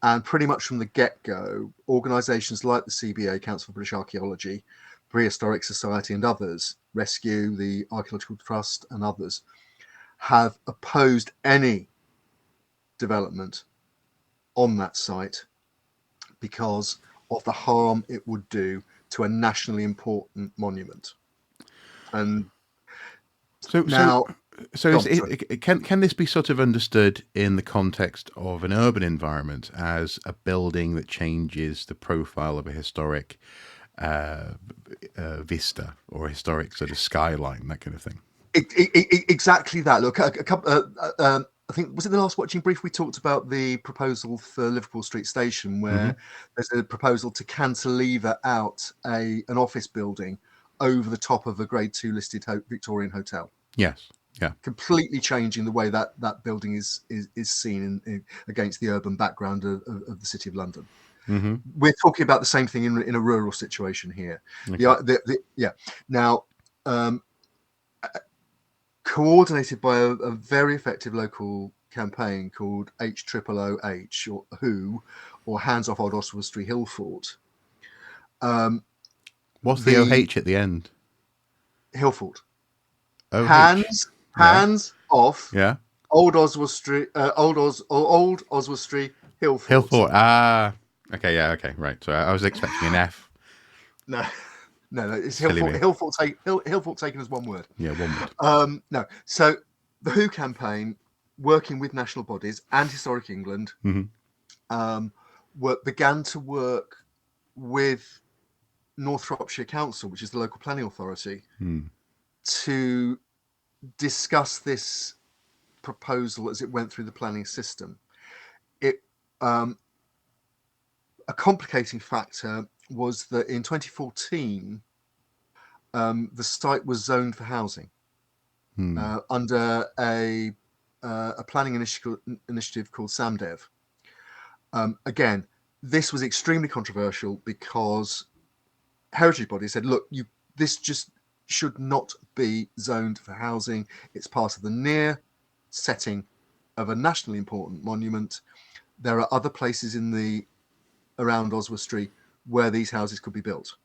And pretty much from the get-go, organisations like the CBA, Council for British Archaeology, Prehistoric Society and others, Rescue, the Archaeological Trust and others, have opposed any development on that site because of the harm it would do to a nationally important monument. And can this be sort of understood in the context of an urban environment as a building that changes the profile of a historic vista or a historic sort of skyline, that kind of thing? Exactly that. Look, I think, was it the last watching brief we talked about the proposal for Liverpool Street Station, where there's a proposal to cantilever out an office building over the top of a Grade 2 listed Victorian hotel. Yes. Yeah. Completely changing the way that building is seen against the urban background of the City of London. We're talking about the same thing in a rural situation here. Now, coordinated by a very effective local campaign called HOOH, or WHO, or Hands Off Old Oswestry Hillfort. What's the OH at the end? Hillfort. OH. Yeah. Hands off Yeah. Old Oswestry, Old Oswestry, Hillfort. Hillfort. Ah. Okay. Yeah. Okay. Right. So I was expecting an F. No, no, it's Silly Hillfort. me. Hillfort taken as one word. Yeah. One word. No, so the Who campaign, working with national bodies and Historic England, Hmm. began to work with North Shropshire Council, which is the local planning authority, to discuss this proposal as it went through the planning system. It a complicating factor was that in 2014, the site was zoned for housing under a planning initiative called SAMDEV. Again, this was extremely controversial because heritage bodies said, "Look, this just should not be zoned for housing. It's part of the near setting of a nationally important monument. There are other places around Oswestry where these houses could be built.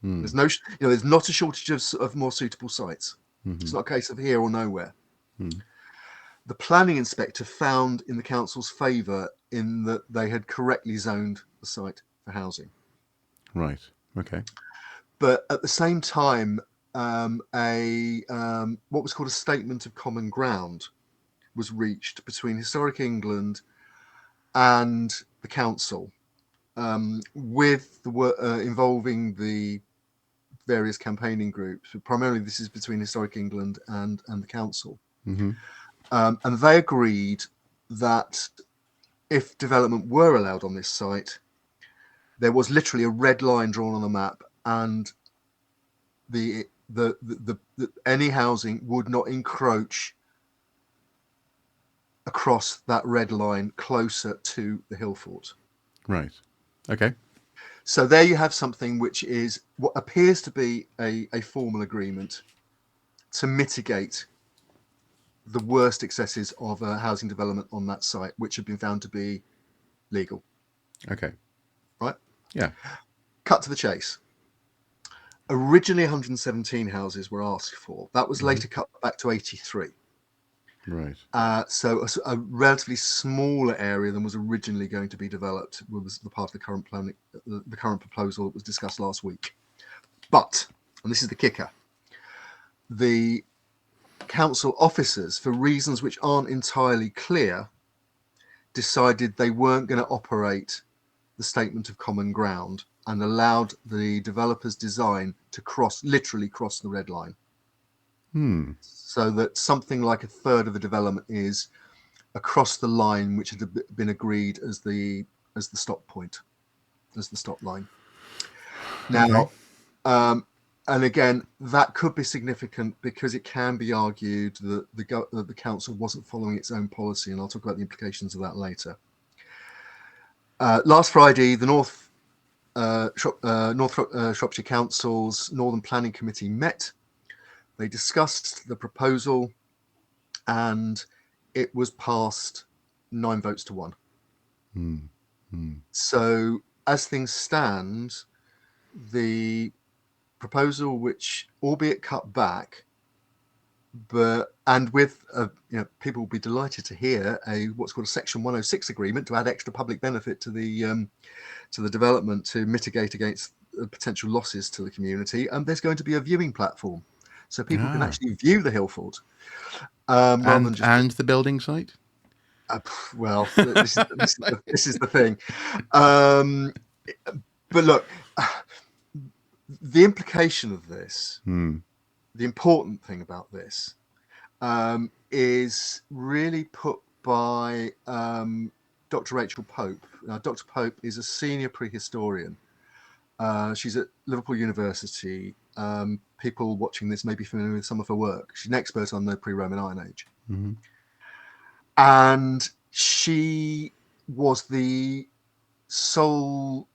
There's there's not a shortage of more suitable sites. It's not a case of here or nowhere." The planning inspector found in the council's favour in that they had correctly zoned the site for housing. Right. Okay. But at the same time, what was called a statement of common ground was reached between Historic England and the council, with the work involving the various campaigning groups. Primarily, this is between Historic England and the council, and they agreed that if development were allowed on this site, there was literally a red line drawn on the map, and the any housing would not encroach across that red line closer to the Hillfort. Right. Okay. So there you have something which is what appears to be a formal agreement to mitigate the worst excesses of housing development on that site, which have been found to be legal. Okay. Right? Yeah. Cut to the chase. Originally 117 houses were asked for. That was later cut back to 83. Right. So a relatively smaller area than was originally going to be developed was the part of the current planning, the current proposal that was discussed last week. But, and this is the kicker, the council officers, for reasons which aren't entirely clear, decided they weren't going to operate the statement of common ground and allowed the developer's design to literally cross the red line. So that something like a third of the development is across the line which had been agreed as the stop point, as the stop line. Now, Okay. and again, that could be significant because it can be argued that the council wasn't following its own policy, and I'll talk about the implications of that later. Last Friday, the North Shropshire Council's Northern Planning Committee met. They discussed the proposal, and it was passed 9 votes to 1. So, as things stand, the proposal, which albeit cut back, and with people will be delighted to hear what's called a Section 106 agreement to add extra public benefit to the development to mitigate against potential losses to the community. And there's going to be a viewing platform, so people can actually view the Hillfort rather than just. And the building site. Well, this is the thing. But look, the implication of this, the important thing about this, is really put by Dr. Rachel Pope. Now, Dr. Pope is a senior prehistorian. She's at Liverpool University. People watching this may be familiar with some of her work. She's an expert on the pre-Roman Iron Age. And she was the sole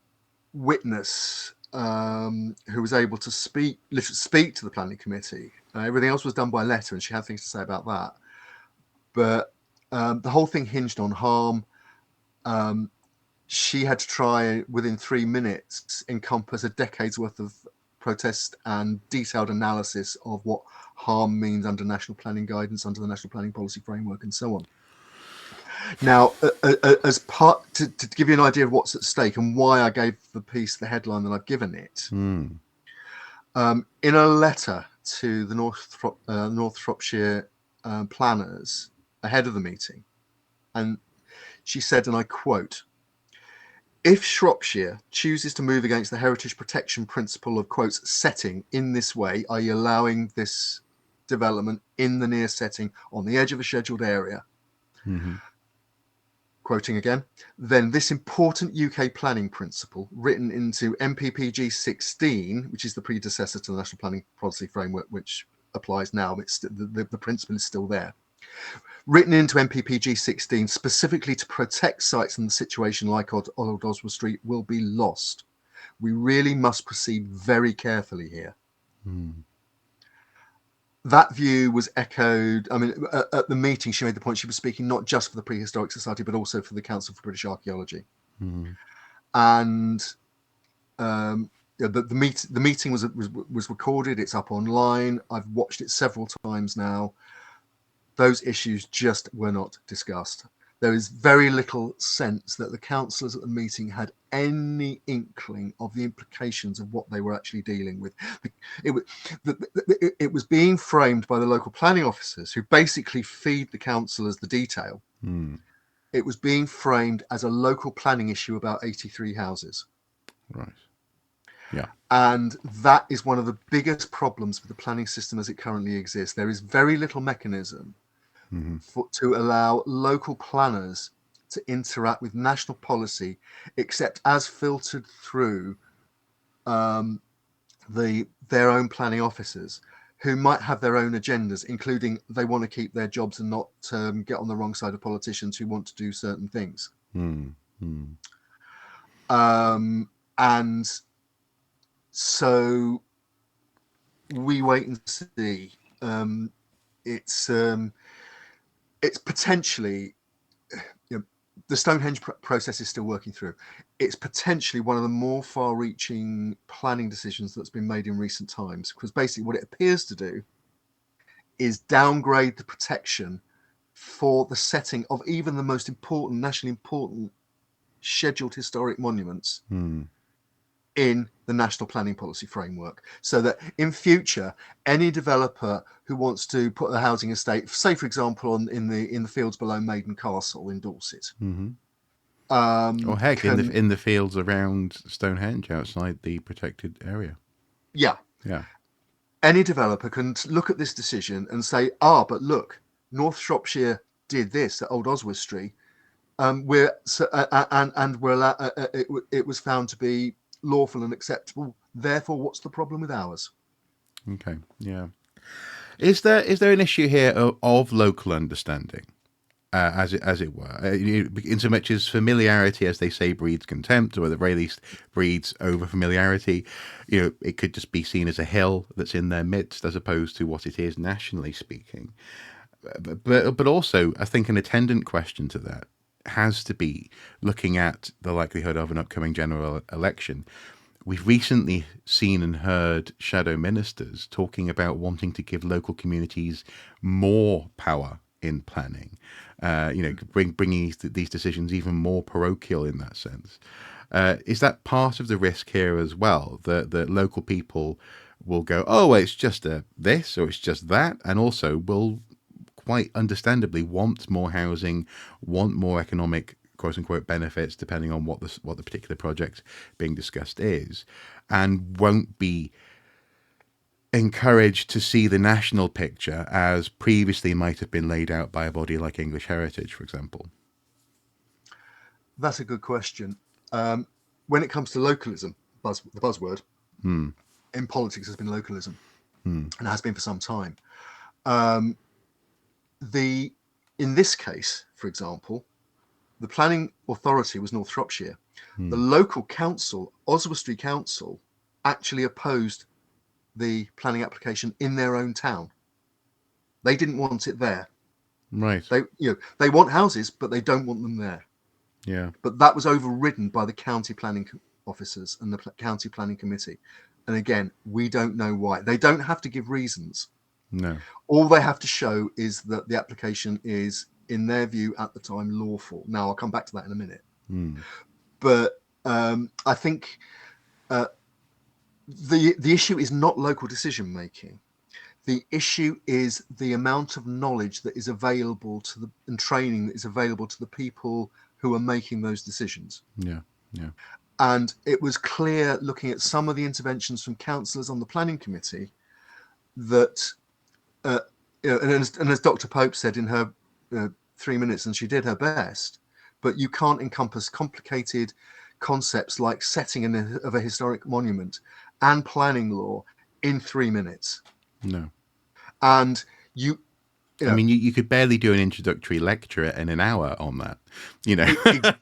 witness who was able to speak to the planning committee. Everything else was done by letter, and she had things to say about that. But the whole thing hinged on harm. She had to try within 3 minutes encompass a decade's worth of protest and detailed analysis of what harm means under national planning guidance, under the National Planning Policy Framework, and so on. Now, as part to give you an idea of what's at stake and why I gave the piece the headline that I've given it, in a letter to the North Shropshire planners ahead of the meeting, and she said, and I quote, "If Shropshire chooses to move against the heritage protection principle of, quotes, setting in this way, i.e. allowing this development in the near setting on the edge of a scheduled area," quoting again, "then this important UK planning principle written into MPPG 16, which is the predecessor to the National Planning Policy Framework, which applies now, but the principle is still there, written into MPPG 16 specifically to protect sites in the situation like Old Oswestry will be lost. We really must proceed very carefully here." That view was echoed. I mean, at the meeting, she made the point she was speaking not just for the Prehistoric Society, but also for the Council for British Archaeology. And the meeting was recorded. It's up online. I've watched it several times now. Those issues just were not discussed. There is very little sense that the councillors at the meeting had any inkling of the implications of what they were actually dealing with. It was being framed by the local planning officers, who basically feed the councillors the detail. It was being framed as a local planning issue about 83 houses. Right. Yeah. And that is one of the biggest problems with the planning system as it currently exists. There is very little mechanism to allow local planners to interact with national policy, except as filtered through their own planning officers, who might have their own agendas, including they want to keep their jobs and not get on the wrong side of politicians who want to do certain things. And so we wait and see. It's potentially, the Stonehenge process is still working through. It's potentially one of the more far-reaching planning decisions that's been made in recent times, because basically what it appears to do is downgrade the protection for the setting of even the most important, nationally important scheduled historic monuments in the National Planning Policy Framework, so that in future, any developer who wants to put a housing estate, say for example, in the fields below Maiden Castle in Dorset, or heck, in the fields around Stonehenge, outside the protected area. Yeah. Any developer can look at this decision and say, but look, North Shropshire did this at Old Oswestry, it was found to be lawful and acceptable. Therefore, what's the problem with ours? Okay, yeah. Is there an issue here of local understanding, as it were, in so much as familiarity, as they say, breeds contempt, or at the very least breeds over familiarity? It could just be seen as a hill that's in their midst, as opposed to what it is nationally speaking. But also, I think an attendant question to that has to be looking at the likelihood of an upcoming general election. We've recently seen and heard shadow ministers talking about wanting to give local communities more power in planning, bringing these decisions even more parochial in that sense. Is that part of the risk here as well, that local people will go, well, it's just this or it's just that, and also will quite understandably want more housing, want more economic quote unquote benefits, depending on what the particular project being discussed is, and won't be encouraged to see the national picture as previously might have been laid out by a body like English Heritage, for example? That's a good question. When it comes to localism, the buzzword in politics has been localism, and has been for some time. In this case, for example, the planning authority was North Shropshire. The local council, Oswestry Council, actually opposed the planning application in their own town. They didn't want it there. Right. They want houses, but they don't want them there. Yeah. But that was overridden by the county planning officers and the county planning committee. And again, we don't know why. They don't have to give reasons. No. All they have to show is that the application is, in their view, at the time, lawful. Now, I'll come back to that in a minute. But I think the issue is not local decision making. The issue is the amount of knowledge that is available to the, and training that is available to the people who are making those decisions. Yeah. Yeah. And it was clear, looking at some of the interventions from councillors on the planning committee, that and as Dr. Pope said in her 3 minutes, and she did her best, but you can't encompass complicated concepts like setting of a historic monument and planning law in 3 minutes. No. And I mean, you could barely do an introductory lecture in an hour on that,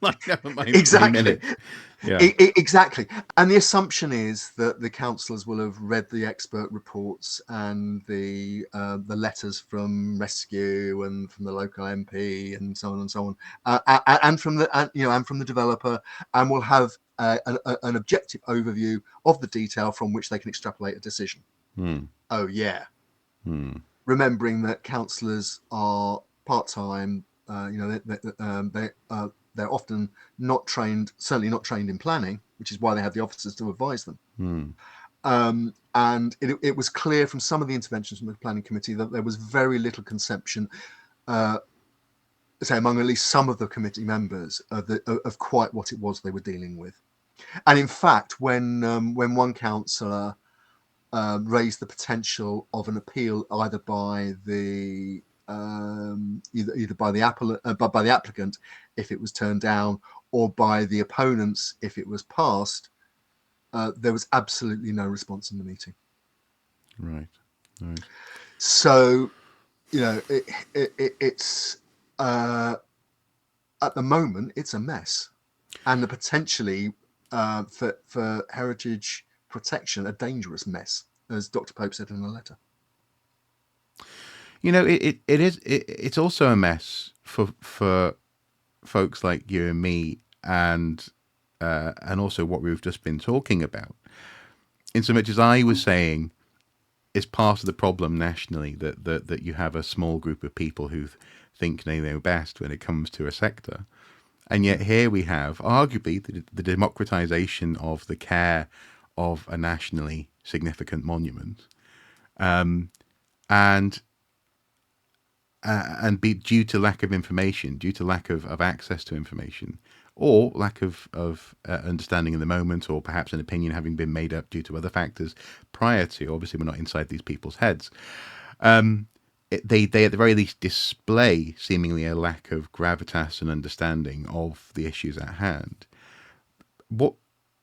like never mind exactly. 3 minutes. Yeah. Exactly. And the assumption is that the councillors will have read the expert reports and the letters from Rescue and from the local MP and so on and so on, and from the developer, and will have an objective overview of the detail from which they can extrapolate a decision. Oh yeah. Remembering that councillors are part-time, they're often not trained, certainly not trained in planning, which is why they have the officers to advise them. And it was clear from some of the interventions from the planning committee that there was very little conception, say among at least some of the committee members, of quite what it was they were dealing with. And in fact, when one councillor raised the potential of an appeal either by the either by the applicant if it was turned down, or by the opponents if it was passed, there was absolutely no response in the meeting. Right. So, it's at the moment it's a mess, and the potentially for heritage protection a dangerous mess, as Dr. Pope said in a letter. It's also a mess for folks like you and me, and also what we've just been talking about. In so much as I was saying, it's part of the problem nationally that you have a small group of people who think they know best when it comes to a sector, and yet here we have arguably the democratization of the care of a nationally significant monument, and be due to lack of information, due to lack of access to information, or lack of understanding in the moment, or perhaps an opinion having been made up due to other factors prior to. Obviously, we're not inside these people's heads. They at the very least display seemingly a lack of gravitas and understanding of the issues at hand.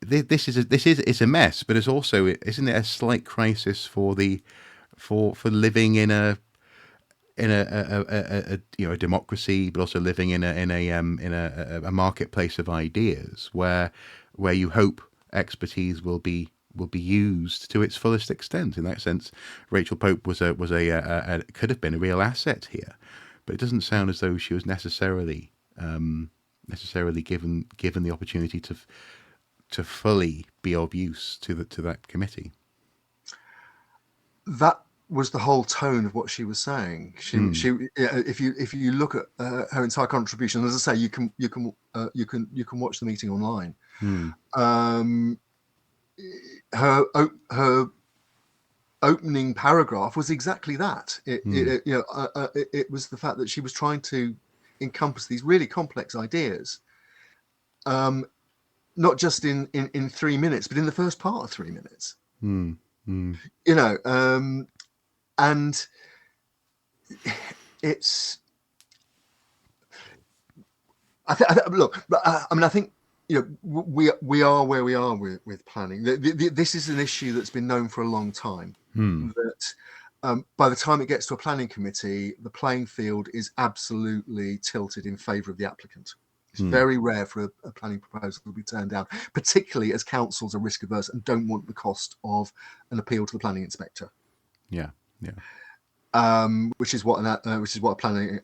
It's a mess, but it's also, isn't it a slight crisis for living in a democracy, but also living in a marketplace of ideas where you hope expertise will be used to its fullest extent. In that sense, Rachel Pope could have been a real asset here, but it doesn't sound as though she was necessarily given the opportunity to fully be of use to that committee. That was the whole tone of what she was saying. If you look at her entire contribution, as I say, you can watch the meeting online. Her opening paragraph was exactly that. It was the fact that she was trying to encompass these really complex ideas, not just in 3 minutes, but in the first part of 3 minutes. And it's, I think we are where we are with planning. This is an issue that's been known for a long time. That by the time it gets to a planning committee, the playing field is absolutely tilted in favour of the applicant. It's very rare for a planning proposal to be turned down, particularly as councils are risk averse and don't want the cost of an appeal to the planning inspector. Yeah. Which is what an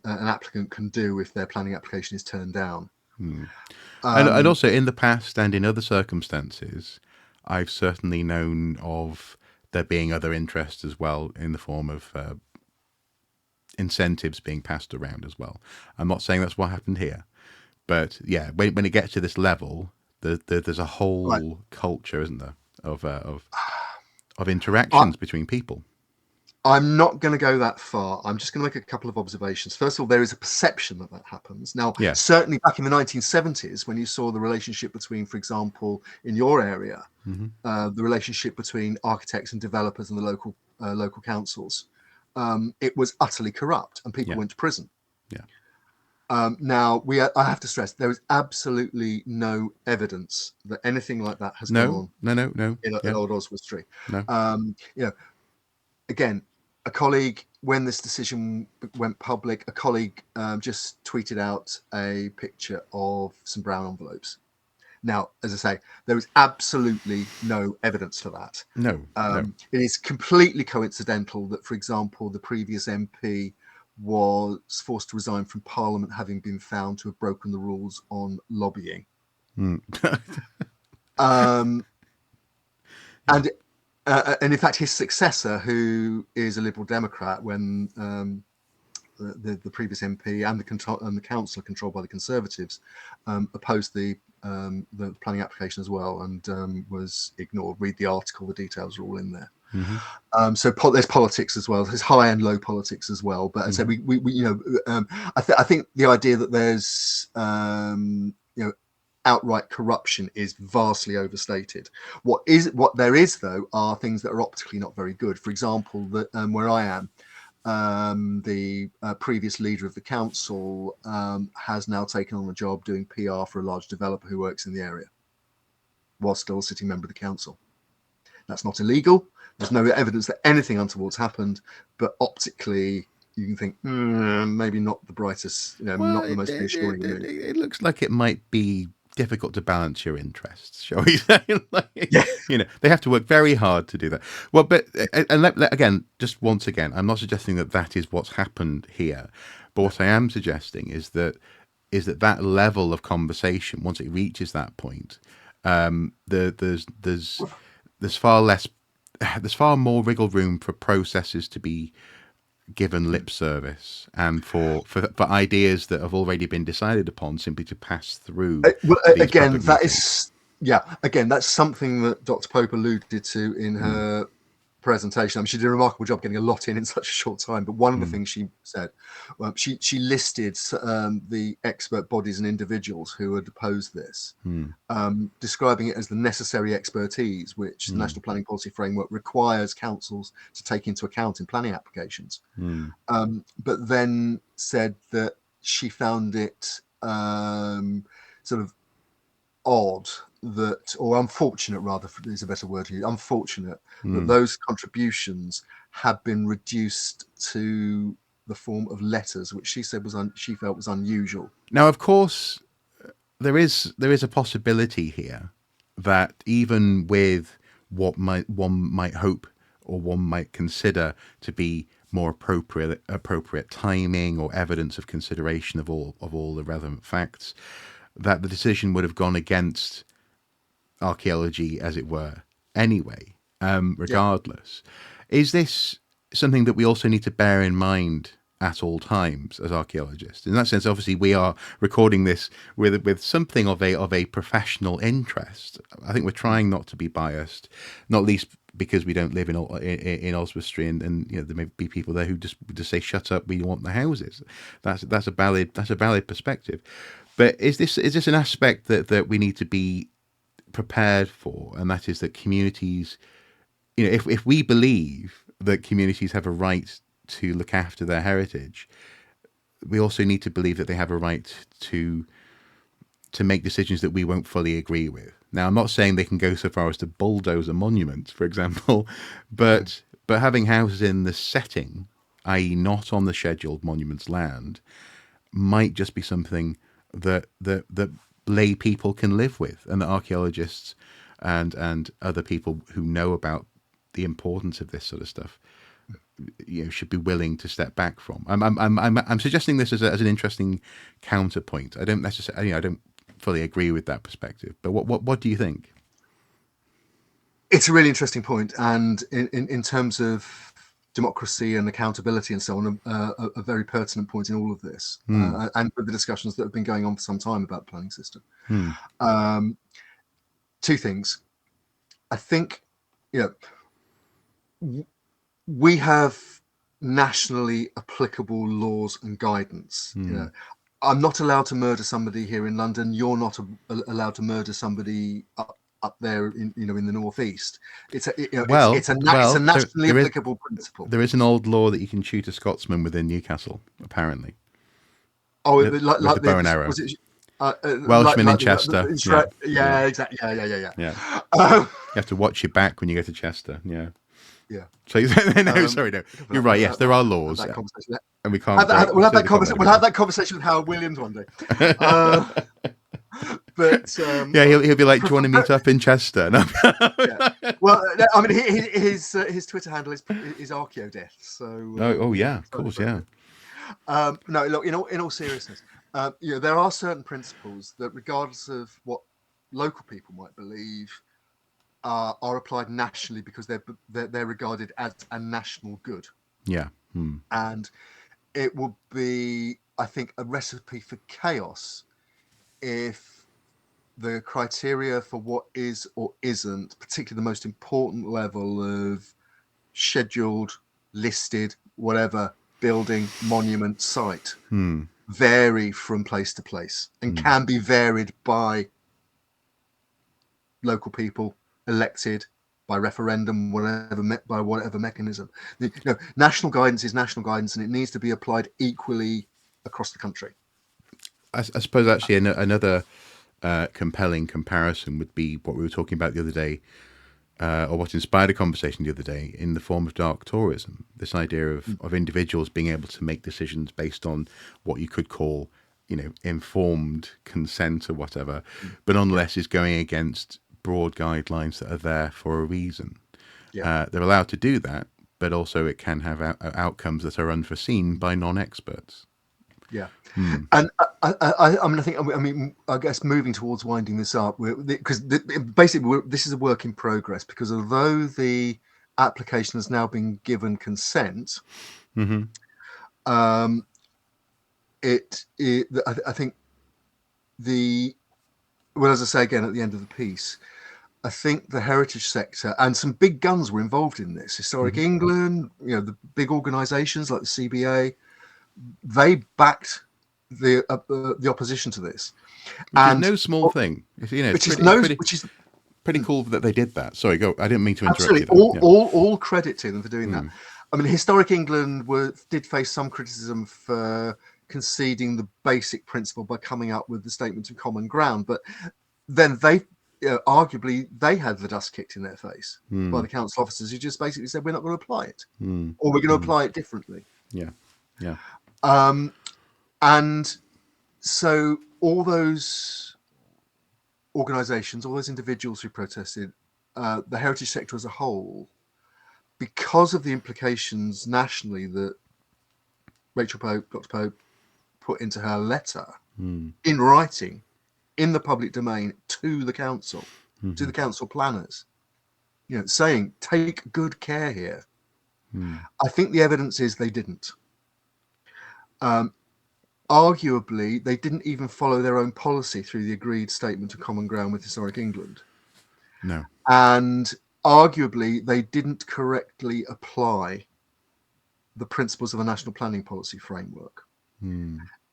applicant can do if their planning application is turned down. And also in the past and in other circumstances, I've certainly known of there being other interests as well in the form of incentives being passed around as well. I'm not saying that's what happened here, but yeah, when it gets to this level, there's a Right. whole culture, isn't there, of I, interactions between people. I'm not going to go that far. I'm just going to make a couple of observations. First of all, there is a perception that that happens. Now, Yes. certainly back in the 1970s, when you saw the relationship between, for example, in your area, Hmm. the relationship between architects and developers and the local councils, it was utterly corrupt, and people Yeah. went to prison. Yeah. Now, I have to stress there is absolutely no evidence that anything like that has gone No. on No. No. No. in Yeah. Old Oswestry. No. You know, again, a colleague, when this decision went public, a colleague just tweeted out a picture of some brown envelopes. Now, as I say, there is absolutely no evidence for that. No. No. It is completely coincidental that, for example, the previous MP was forced to resign from Parliament, having been found to have broken the rules on lobbying. Mm. Um, Yeah. and and in fact, his successor, who is a Liberal Democrat, when the previous MP and the council controlled by the Conservatives, opposed the planning application as well, and was ignored. Read the article; the details are all in there. Hmm. So there's politics as well. There's high and low politics as well. But as I said, Hmm. we I think the idea that there's outright corruption is vastly overstated. What there is though are things that are optically not very good. For example, that where I am, the previous leader of the council has now taken on a job doing PR for a large developer who works in the area, while still a sitting member of the council. That's not illegal. There's no evidence that anything untoward's happened, but optically, you can think maybe not the brightest, Well, not the most reassuring move. it looks like it might be difficult to balance your interests, shall we say? Like, Yeah, they have to work very hard to do that. Well, but and again, just once again, I'm not suggesting that that is what's happened here, but what I am suggesting is that level of conversation, once it reaches that point, there's far less, there's far more wriggle room for processes to be given lip service, and for ideas that have already been decided upon simply to pass through Well, these again, public meetings. that's something that Dr. Pope alluded to in Mm, her presentation. I mean, she did a remarkable job getting a lot in such a short time. But one of the mm, things she said, she listed the expert bodies and individuals who had opposed this, mm, describing it as the necessary expertise which the mm, National Planning Policy Framework requires councils to take into account in planning applications. mm, But then said that she found it sort of odd that, or unfortunate rather, is a better word to use, unfortunate that mm. those contributions had been reduced to the form of letters, which she said she felt was unusual. Now, of course, there is a possibility here that even with what one might hope or one might consider to be more appropriate timing or evidence of consideration of all the relevant facts, that the decision would have gone against archaeology, as it were, anyway, Yeah, regardless. Is this something that we also need to bear in mind at all times as archaeologists? In that sense, obviously, we are recording this with something of a professional interest. I think we're trying not to be biased, not least because we don't live in Oswestry, and there may be people there who just say, "Shut up, we want the houses." That's a valid perspective. But is this an aspect that we need to be prepared for, and that is that communities, if we believe that communities have a right to look after their heritage, we also need to believe that they have a right to make decisions that we won't fully agree with. Now, I'm not saying they can go so far as to bulldoze a monument, for example, but having houses in the setting, i.e., not on the scheduled monument's land, might just be something that lay people can live with, and that archaeologists and other people who know about the importance of this sort of stuff, should be willing to step back from. I'm suggesting this as an interesting counterpoint. I don't necessarily, I don't fully agree with that perspective, but what do you think? It's a really interesting point, and in terms of democracy and accountability and so on, a very pertinent point in all of this, and with the discussions that have been going on for some time about the planning system. Two things. I think, we have nationally applicable laws and guidance. I'm not allowed to murder somebody here in London. You're not allowed to murder somebody up there in the northeast. It's a nationally applicable principle. There is an old law that you can shoot a Scotsman within Newcastle, apparently. Oh, with the bow and arrow. Was it Welshman in Chester. Yeah, exactly. Yeah. You have to watch your back when you go to Chester. Yeah. So no, sorry, no. You're right. Yes, there are laws, and we can't. We'll have that conversation. We'll have that conversation with Howard Williams one day. But he'll be like, "Do you want to meet up in Chester?" No. Well, I mean, his Twitter handle is Archaeodeath. So. Oh yeah, of course, yeah. No, look. In all seriousness, there are certain principles that, regardless of what local people might believe, are applied nationally because they're regarded as a national good. Yeah. And it would be, I think, a recipe for chaos if the criteria for what is or isn't, particularly the most important level of scheduled, listed, whatever building, monument, site, vary from place to place and can be varied by local people elected by referendum, by whatever mechanism. National guidance is national guidance, and it needs to be applied equally across the country. I suppose actually another compelling comparison would be what we were talking about the other day, or what inspired a conversation the other day, in the form of dark tourism. This idea of individuals being able to make decisions based on what you could call, informed consent or whatever, but nonetheless is going against broad guidelines that are there for a reason. They're allowed to do that, but also it can have outcomes that are unforeseen by non-experts. And I guess moving towards winding this up, because basically this is a work in progress, because although the application has now been given consent, I think as I say again at the end of the piece, I think the heritage sector and some big guns were involved in this. Historic England, the big organisations like the CBA, they backed the opposition to this, which is no small thing. Which is pretty cool that they did that. Sorry, go. I didn't mean to interrupt you. All credit to them for doing that. I mean, Historic England did face some criticism for conceding the basic principle by coming up with the statement of common ground, but then they arguably they had the dust kicked in their face by the council officers who just basically said, we're not going to apply it, or we're going to apply it differently. And so all those organisations, all those individuals who protested, the heritage sector as a whole, because of the implications nationally that Rachel Pope, Dr. Pope, put into her letter in writing, in the public domain, to the council, to the council planners, saying, take good care here. I think the evidence is they didn't. Arguably, they didn't even follow their own policy through the agreed statement of common ground with Historic England. No. And arguably, they didn't correctly apply the principles of a national planning policy framework.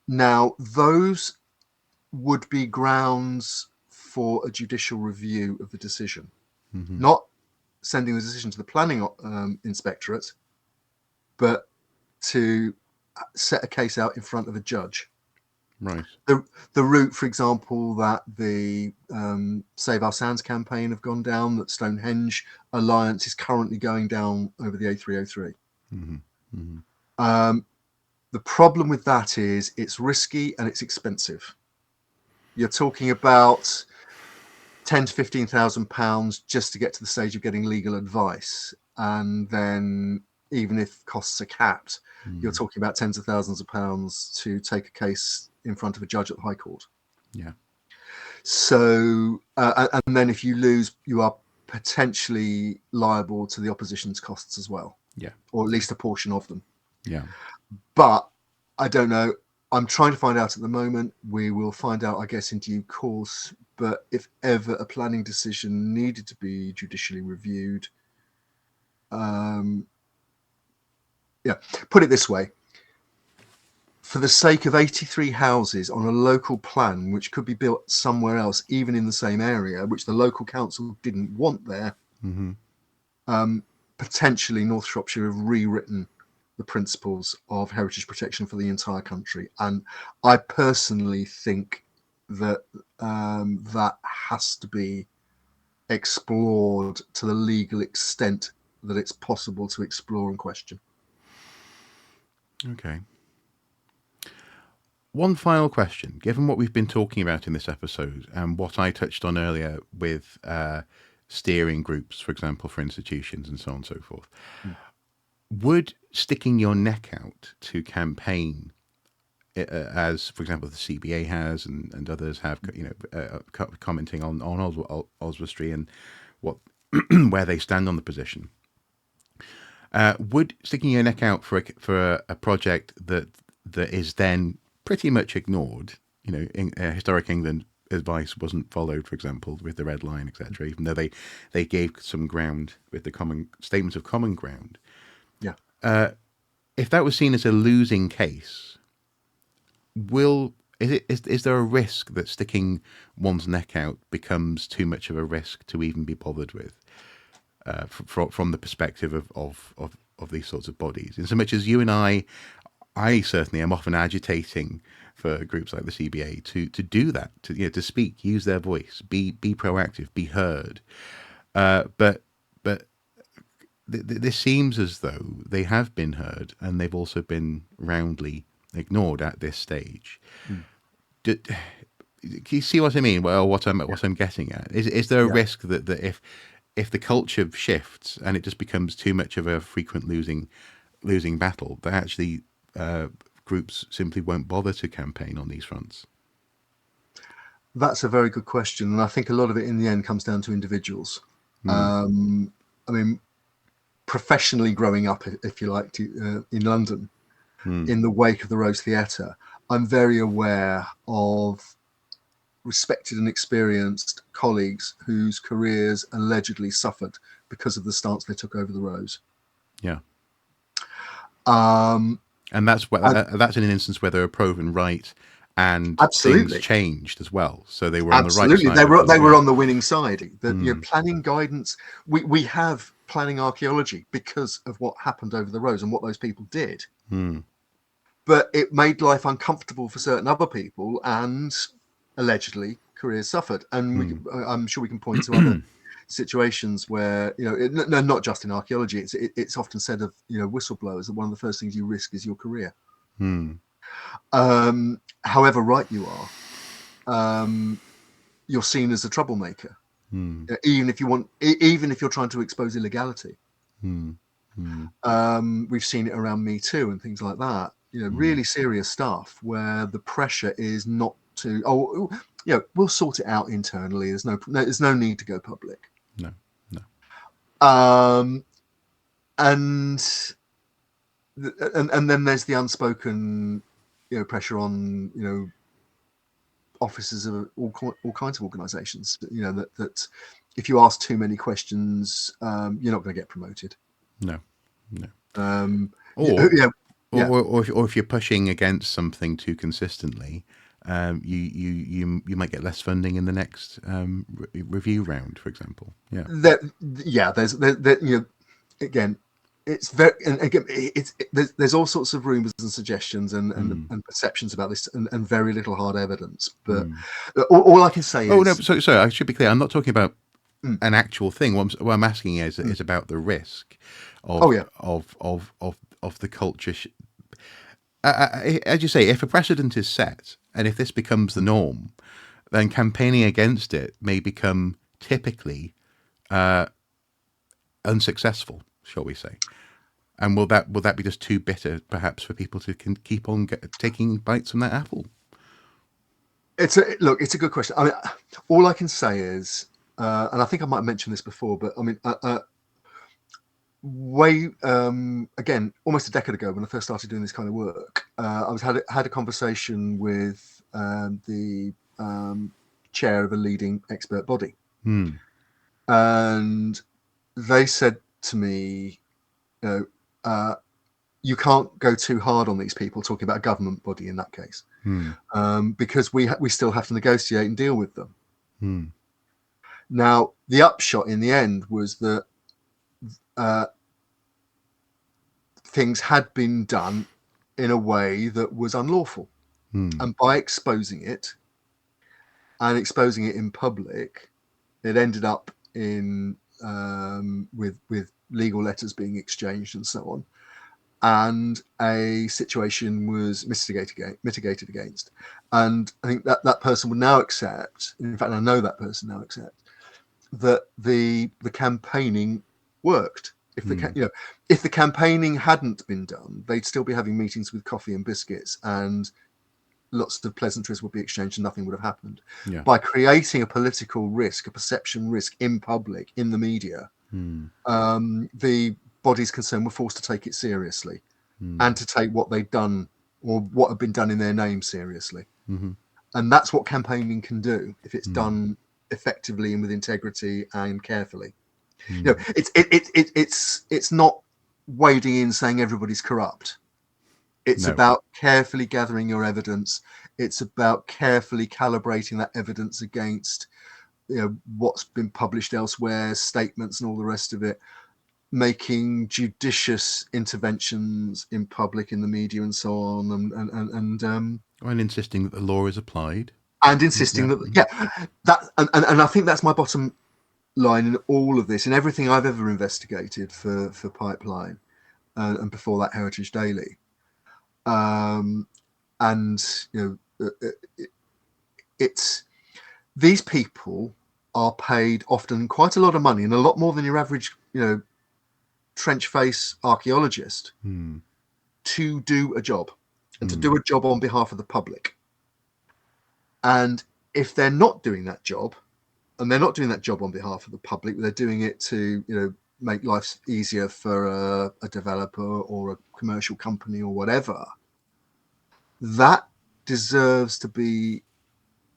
Now, those would be grounds for a judicial review of the decision, not sending the decision to the planning inspectorate, but to set a case out in front of a judge. Right. The route, for example, that the Save Our Sands campaign have gone down, that Stonehenge Alliance is currently going down over the A303. The problem with that is it's risky and it's expensive. You're talking about £10,000 to £15,000 just to get to the stage of getting legal advice, and then even if costs are capped, you're talking about tens of thousands of pounds to take a case in front of a judge at the High Court. Yeah. So, and then if you lose, you are potentially liable to the opposition's costs as well, Yeah. or at least a portion of them. Yeah. But I don't know. I'm trying to find out at the moment. We will find out, I guess, in due course. But if ever a planning decision needed to be judicially reviewed, put it this way. For the sake of 83 houses on a local plan, which could be built somewhere else, even in the same area, which the local council didn't want there, potentially North Shropshire have rewritten the principles of heritage protection for the entire country. And I personally think that that has to be explored to the legal extent that it's possible to explore and question. Okay. One final question. Given what we've been talking about in this episode and what I touched on earlier with steering groups, for example, for institutions and so on and so forth, would sticking your neck out to campaign, as, for example, the CBA has and others have, commenting on Oswestry and what where they stand on the position, would sticking your neck out for a project that is then pretty much ignored, in historic England advice wasn't followed, for example, with the Red Line, etc., even though they gave some ground with the common statements of common ground. Yeah. If that was seen as a losing case, is there a risk that sticking one's neck out becomes too much of a risk to even be bothered with, from the perspective of these sorts of bodies? In so much as you and I certainly am often agitating for groups like the CBA to do that, to speak, use their voice, be proactive, be heard. But this seems as though they have been heard and they've also been roundly ignored at this stage. Can you see what I mean? Well, what I'm getting at is there a risk that if the culture shifts and it just becomes too much of a frequent losing battle, that actually groups simply won't bother to campaign on these fronts? That's a very good question, and I think a lot of it in the end comes down to individuals. I mean, professionally growing up, if you like, in London, in the wake of the Rose Theatre, I'm very aware of respected and experienced colleagues whose careers allegedly suffered because of the stance they took over the Rose. Yeah. And that's in an instance where they were proven right and absolutely things changed as well. So they were on the right absolutely side. they were on the winning side. Planning guidance. We have planning archaeology because of what happened over the Rose and what those people did. But it made life uncomfortable for certain other people, and allegedly careers suffered. And I'm sure we can point to other situations where, not just in archaeology, it's often said of, whistleblowers that one of the first things you risk is your career. However right you are, you're seen as a troublemaker, even if you're trying to expose illegality. We've seen it around Me Too and things like that. Really serious stuff where the pressure is not to, we'll sort it out internally. There's no need to go public. No. And then there's the unspoken, pressure on, officers of all kinds of organisations. That if you ask too many questions, you're not going to get promoted. No. Or if you're pushing against something too consistently, you might get less funding in the next review round, for example. There's again, it's very, and again, there's all sorts of rumours and suggestions and perceptions about this, and very little hard evidence. But all I can say is, no, sorry, I should be clear. I'm not talking about an actual thing. What I'm asking is about the risk of the culture. As you say, if a precedent is set and if this becomes the norm, then campaigning against it may become typically unsuccessful, shall we say? And will that be just too bitter, perhaps, for people to keep on taking bites from that apple? It's a good question. I mean, all I can say is, and I think I might have mentioned this before, but I mean, again, almost a decade ago when I first started doing this kind of work, I had a conversation with the chair of a leading expert body, and they said to me, you can't go too hard on these people, talking about a government body in that case, because we still have to negotiate and deal with them. Now, the upshot in the end was that things had been done in a way that was unlawful. And by exposing it in public, it ended up in with legal letters being exchanged and so on. And a situation was mitigated against. And I think that person would now accept, in fact, I know that person now accepts, that the campaigning worked. If the campaigning hadn't been done, they'd still be having meetings with coffee and biscuits, and lots of pleasantries would be exchanged and nothing would have happened. Yeah. By creating a political risk, a perception risk in public, in the media, the bodies concerned were forced to take it seriously and to take what they'd done or what had been done in their name seriously. And that's what campaigning can do if it's done effectively and with integrity and carefully. It's not wading in saying everybody's corrupt. It's about carefully gathering your evidence. It's about carefully calibrating that evidence against what's been published elsewhere, statements and all the rest of it, making judicious interventions in public, in the media and so on, and insisting that the law is applied. And insisting and I think that's my bottom line in all of this, in everything I've ever investigated for Pipeline and before that Heritage Daily. It's these people are paid often quite a lot of money, and a lot more than your average trench face archaeologist, to do a job and to do a job on behalf of the public. And if they're not doing that job, and they're not doing that job on behalf of the public, they're doing it to make life easier for a developer or a commercial company or whatever, that deserves to be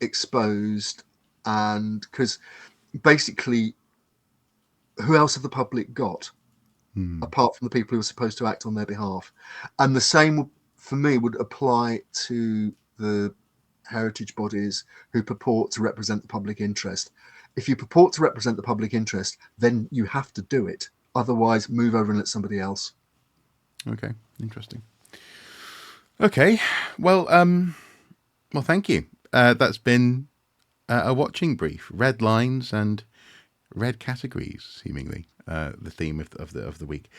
exposed. And because basically, who else have the public got apart from the people who are supposed to act on their behalf? And the same for me would apply to the heritage bodies who purport to represent the public interest. If you purport to represent the public interest, then you have to do it. Otherwise, move over and let somebody else. Okay, interesting. Okay, well, thank you. That's been a watching brief. Red lines and red categories, seemingly the theme of the week.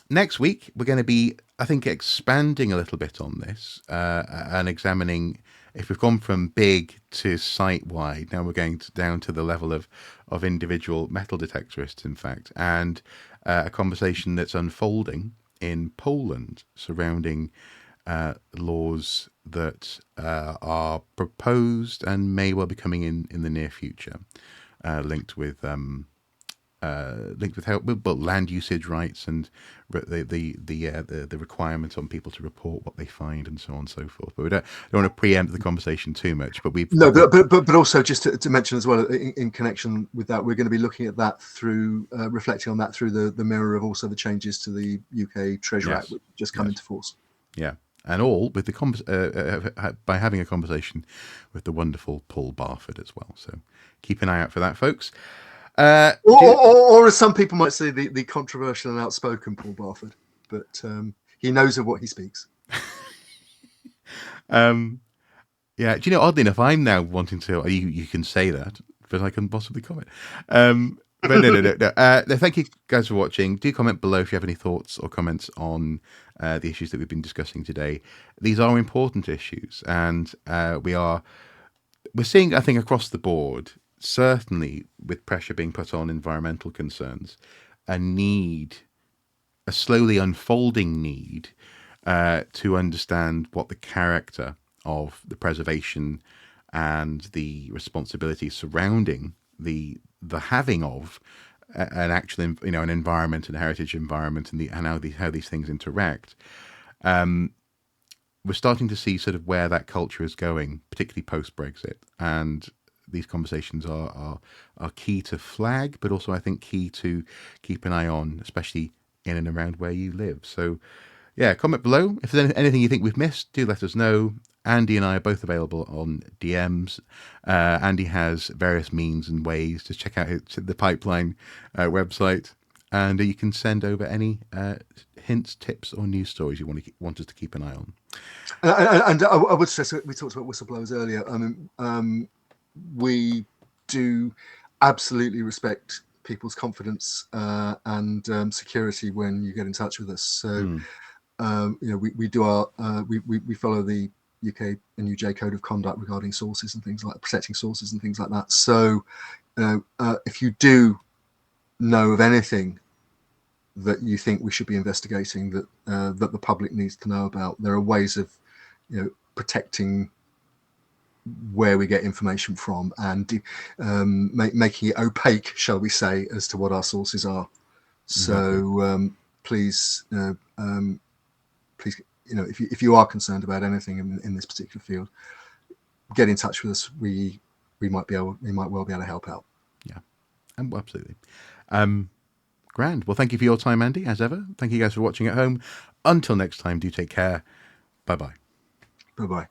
Next week, we're going to be, I think, expanding a little bit on this and examining if we've gone from big to site-wide. Now we're going down to the level of individual metal detectorists, in fact, and a conversation that's unfolding in Poland surrounding laws that are proposed and may well be coming in the near future, linked with help with land usage rights and the requirement on people to report what they find and so on and so forth. But we don't want to preempt the conversation too much. But but also just to mention as well, in connection with that, we're going to be looking at that through reflecting on that through the mirror of also the changes to the UK Treasure Act, which just come into force. Yeah. And all with the by having a conversation with the wonderful Paul Barford as well. So keep an eye out for that, folks. Or as some people might say, the controversial and outspoken Paul Barford, but he knows of what he speaks. Yeah, do you know? Oddly enough, I'm now wanting to. You can say that, but I can possibly comment. But no. Thank you guys for watching. Do comment below if you have any thoughts or comments on the issues that we've been discussing today. These are important issues, and we're seeing, I think, across the board, certainly with pressure being put on environmental concerns, a slowly unfolding need to understand what the character of the preservation and the responsibility surrounding the having of an actual, an environment, and heritage environment, and how these things interact. We're starting to see sort of where that culture is going, particularly post Brexit, and these conversations are key to flag, but also I think key to keep an eye on, especially in and around where you live. So, yeah, comment below if there's anything you think we've missed. Do let us know. Andy and I are both available on DMs. Andy has various means and ways to check out the Pipeline website, and you can send over any hints, tips, or news stories you want us to keep an eye on. And I would stress, we talked about whistleblowers earlier. I mean, we do absolutely respect people's confidence and security when you get in touch with us. So, we do we follow the UK and UJ code of conduct regarding sources and things like protecting sources and things like that. So, if you do know of anything that you think we should be investigating, that the public needs to know about, there are ways of protecting where we get information from, and making it opaque, shall we say, as to what our sources are. So please, if you are concerned about anything in this particular field, get in touch with us. We might well be able to help out. Yeah, absolutely. Grand. Well, thank you for your time, Andy, as ever. Thank you guys for watching at home. Until next time, do take care. Bye-bye. Bye-bye.